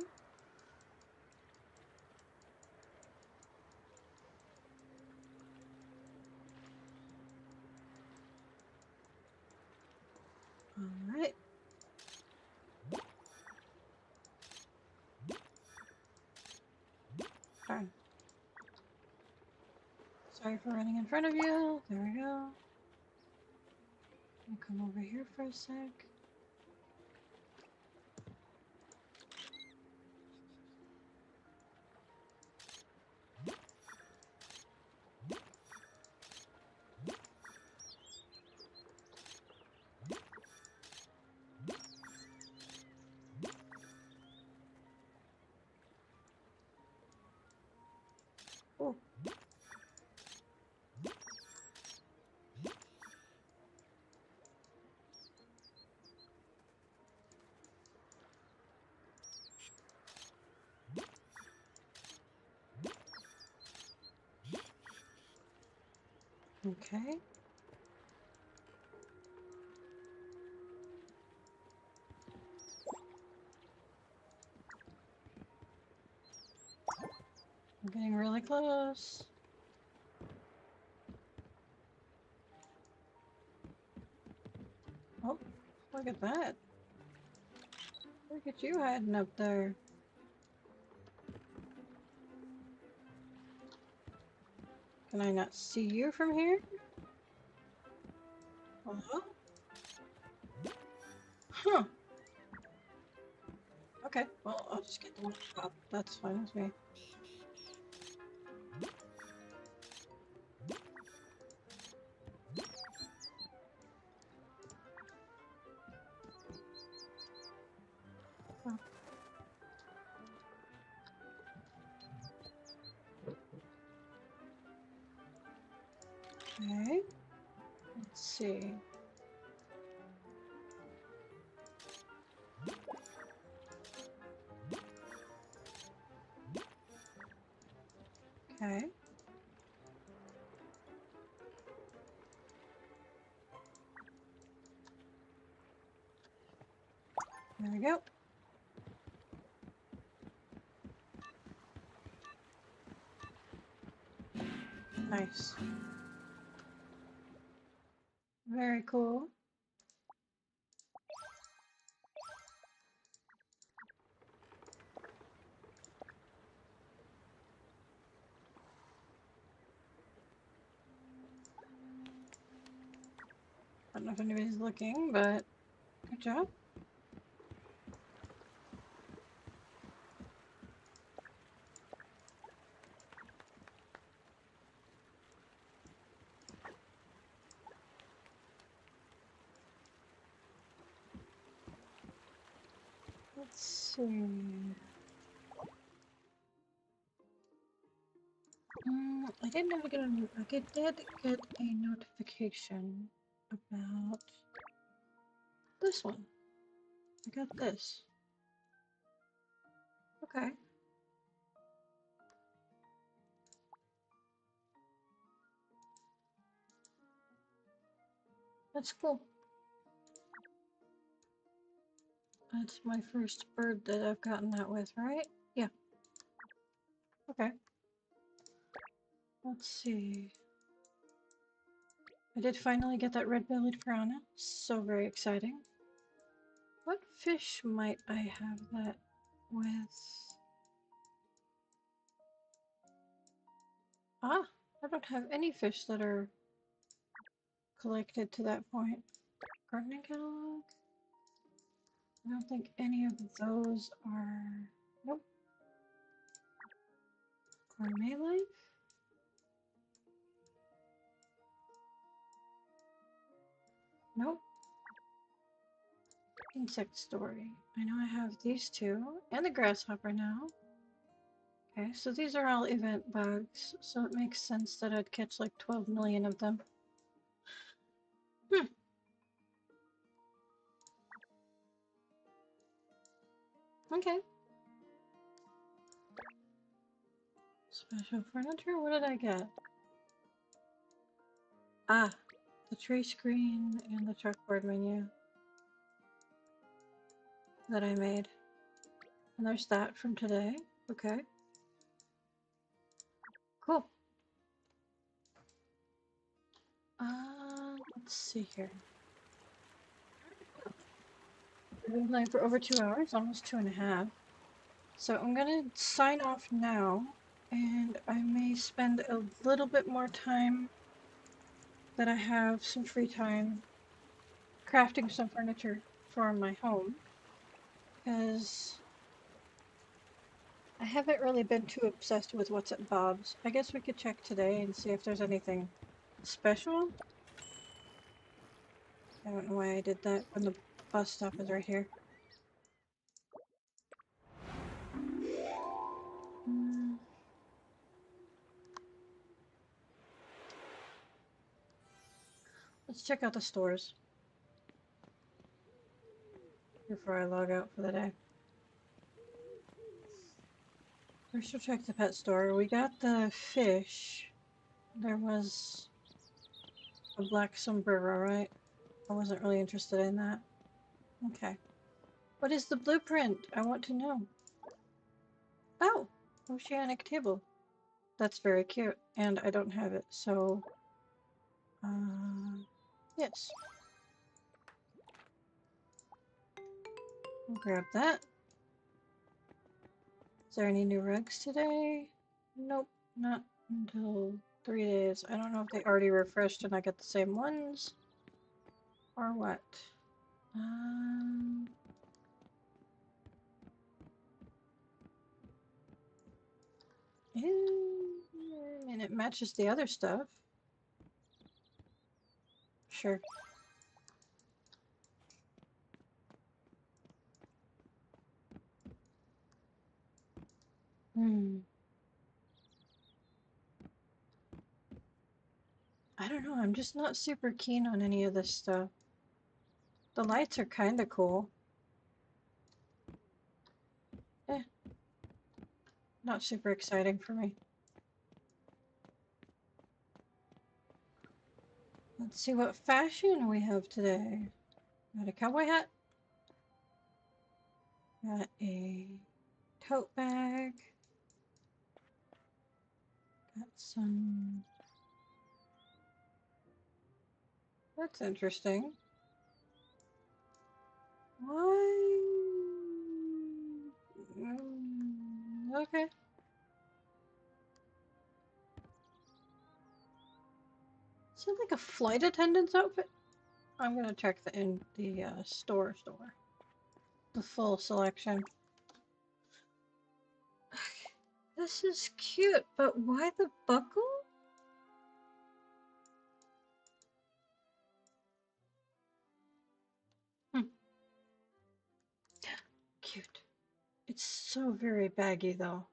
All right. Darn. Sorry for running in front of you. There we go. I'll come over here for a sec. Oh. Okay. I'm getting really close. Oh, look at that. Look at you hiding up there. Can I not see you from here? Hello? Huh. Okay, well, I'll just get the one up. That's fine with me. Oh. Okay. Let's see. Okay. There we go. Nice. Very cool. I don't know if anybody's looking, but good job. Let's see. I did never get a notification about this one. I got this. Okay. That's cool. That's my first bird that I've gotten that with, right? Yeah. Okay. Let's see. I did finally get that red-bellied piranha. So very exciting. What fish might I have that with? Ah, I don't have any fish that are collected to that point. Gardening catalog? I don't think any of those are... Nope. Gourmet life? Nope. Insect story. I know I have these two, and the grasshopper now. Okay, so these are all event bugs, so it makes sense that I'd catch like 12 million of them. Hmm. Okay. Special furniture? What did I get? Ah, the tree screen and the chalkboard menu that I made. And there's that from today. Okay. Cool. Let's see here. I've been playing for over 2 hours, almost 2.5. So I'm gonna sign off now, and I may spend a little bit more time that I have some free time crafting some furniture for my home, because I haven't really been too obsessed with what's at Bob's. I guess we could check today and see if there's anything special. I don't know why I did that when the bus stop is right here. Let's check out the stores before I log out for the day. First we'll check the pet store. We got the fish. There was a black sombrero, right? I wasn't really interested in that. Okay. What is the blueprint? I want to know. Oh! Oceanic table. That's very cute. And I don't have it, so... yes. I'll grab that. Is there any new rugs today? Nope, not until 3 days. I don't know if they already refreshed and I get the same ones. Or what. And it matches the other stuff. Sure. I don't know, I'm just not super keen on any of this stuff. The lights are kinda cool. Eh, not super exciting for me. Let's see what fashion we have today. Got a cowboy hat. Got a tote bag. Got some... That's interesting. Why? Okay. Is it like a flight attendant's outfit? I'm gonna check the store. The full selection. This is cute, but why the buckle? Cute. It's so very baggy though.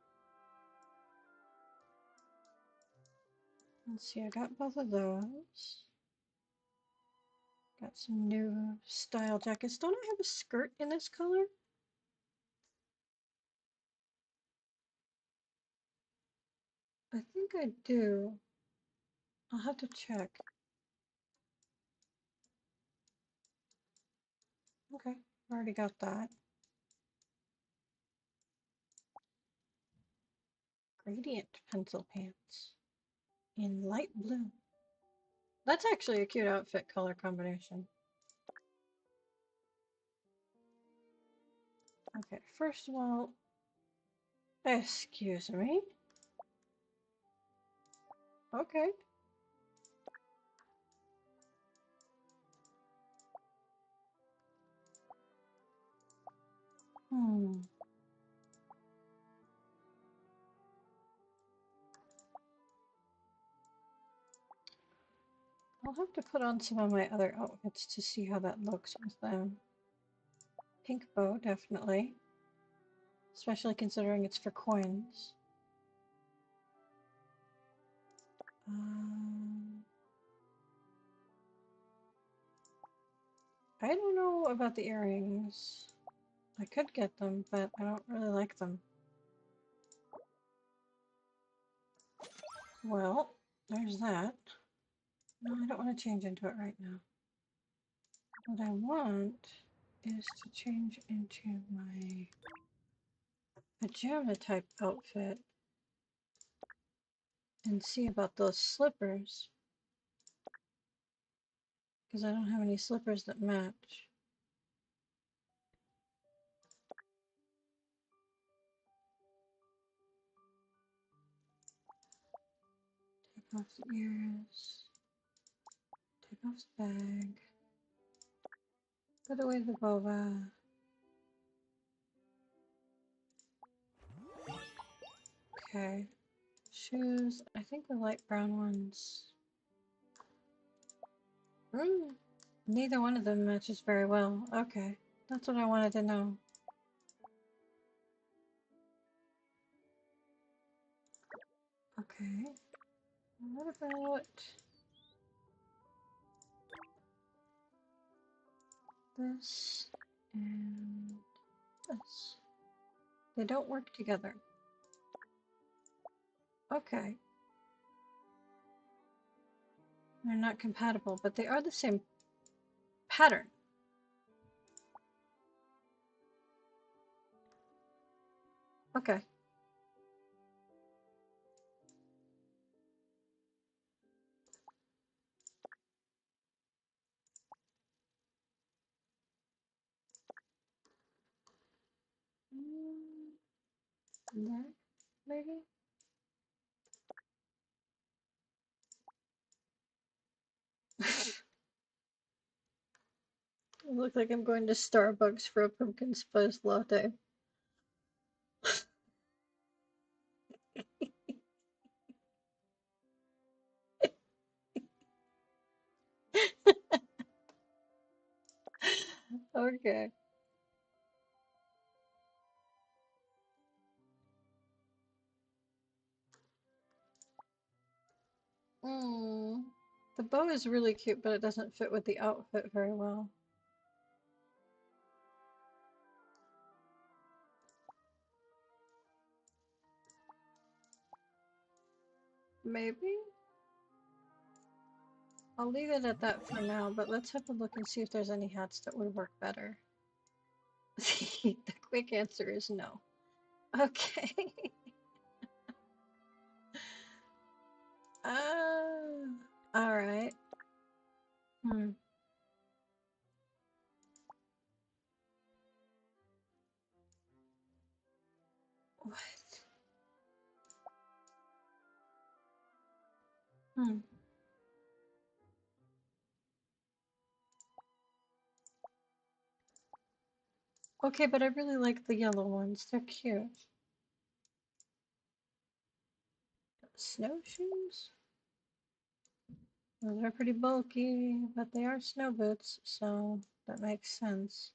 Let's see, I got both of those. Got some new style jackets. Don't I have a skirt in this color? I think I do. I'll have to check. Okay, already got that. Gradient pencil pants in light blue. That's actually a cute outfit color combination. Okay, first of all, excuse me. Okay. Hmm. I'll have to put on some of my other outfits to see how that looks with them. Pink bow, definitely. Especially considering it's for coins. I don't know about the earrings. I could get them, but I don't really like them. Well, there's that. No, I don't want to change into it right now. What I want is to change into my pajama type outfit and see about those slippers. Because I don't have any slippers that match. Take off the ears. Take off the bag. Put away the boba. Okay. Shoes. I think the light brown ones. Neither one of them matches very well. Okay. That's what I wanted to know. Okay. What about this and this? They don't work together. Okay. They're not compatible, but they are the same pattern. Okay. There, maybe? It looks like I'm going to Starbucks for a pumpkin spice latte. Okay. The bow is really cute, but it doesn't fit with the outfit very well. Maybe? I'll leave it at that for now, but let's have a look and see if there's any hats that would work better. The quick answer is no. Okay. Alright. Hmm. What? Hmm. Okay, but I really like the yellow ones. They're cute. Snowshoes? Those are pretty bulky, but they are snow boots, so that makes sense.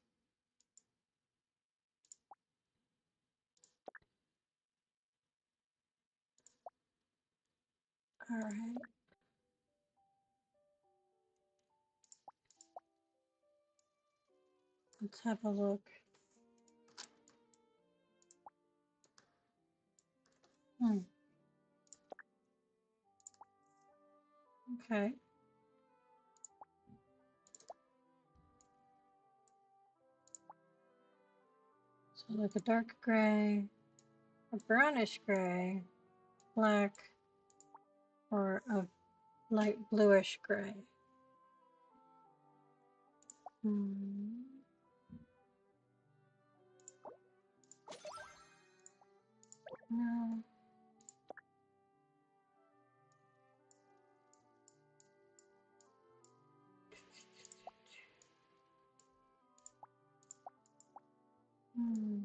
Alright. Let's have a look. Hmm. Okay. So like a dark gray, a brownish gray, black, or a light bluish gray. Hmm. No. Hmm.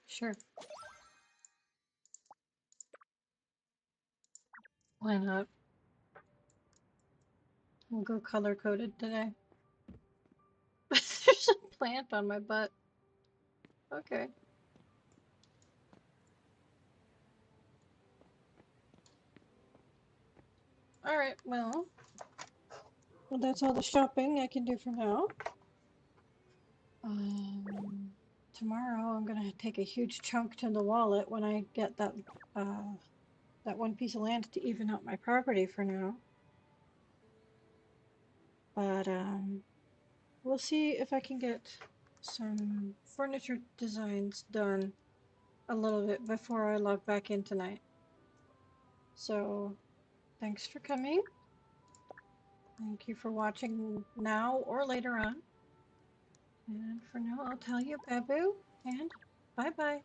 Sure. Why not? We'll go color coded today. There's a plant on my butt. Okay. Alright, well, that's all the shopping I can do for now. Tomorrow I'm gonna take a huge chunk to the wallet when I get that one piece of land to even out my property for now. But we'll see if I can get some furniture designs done a little bit before I log back in tonight. So thanks for coming. Thank you for watching now or later on. And for now, I'll tell you, Babu, and bye-bye.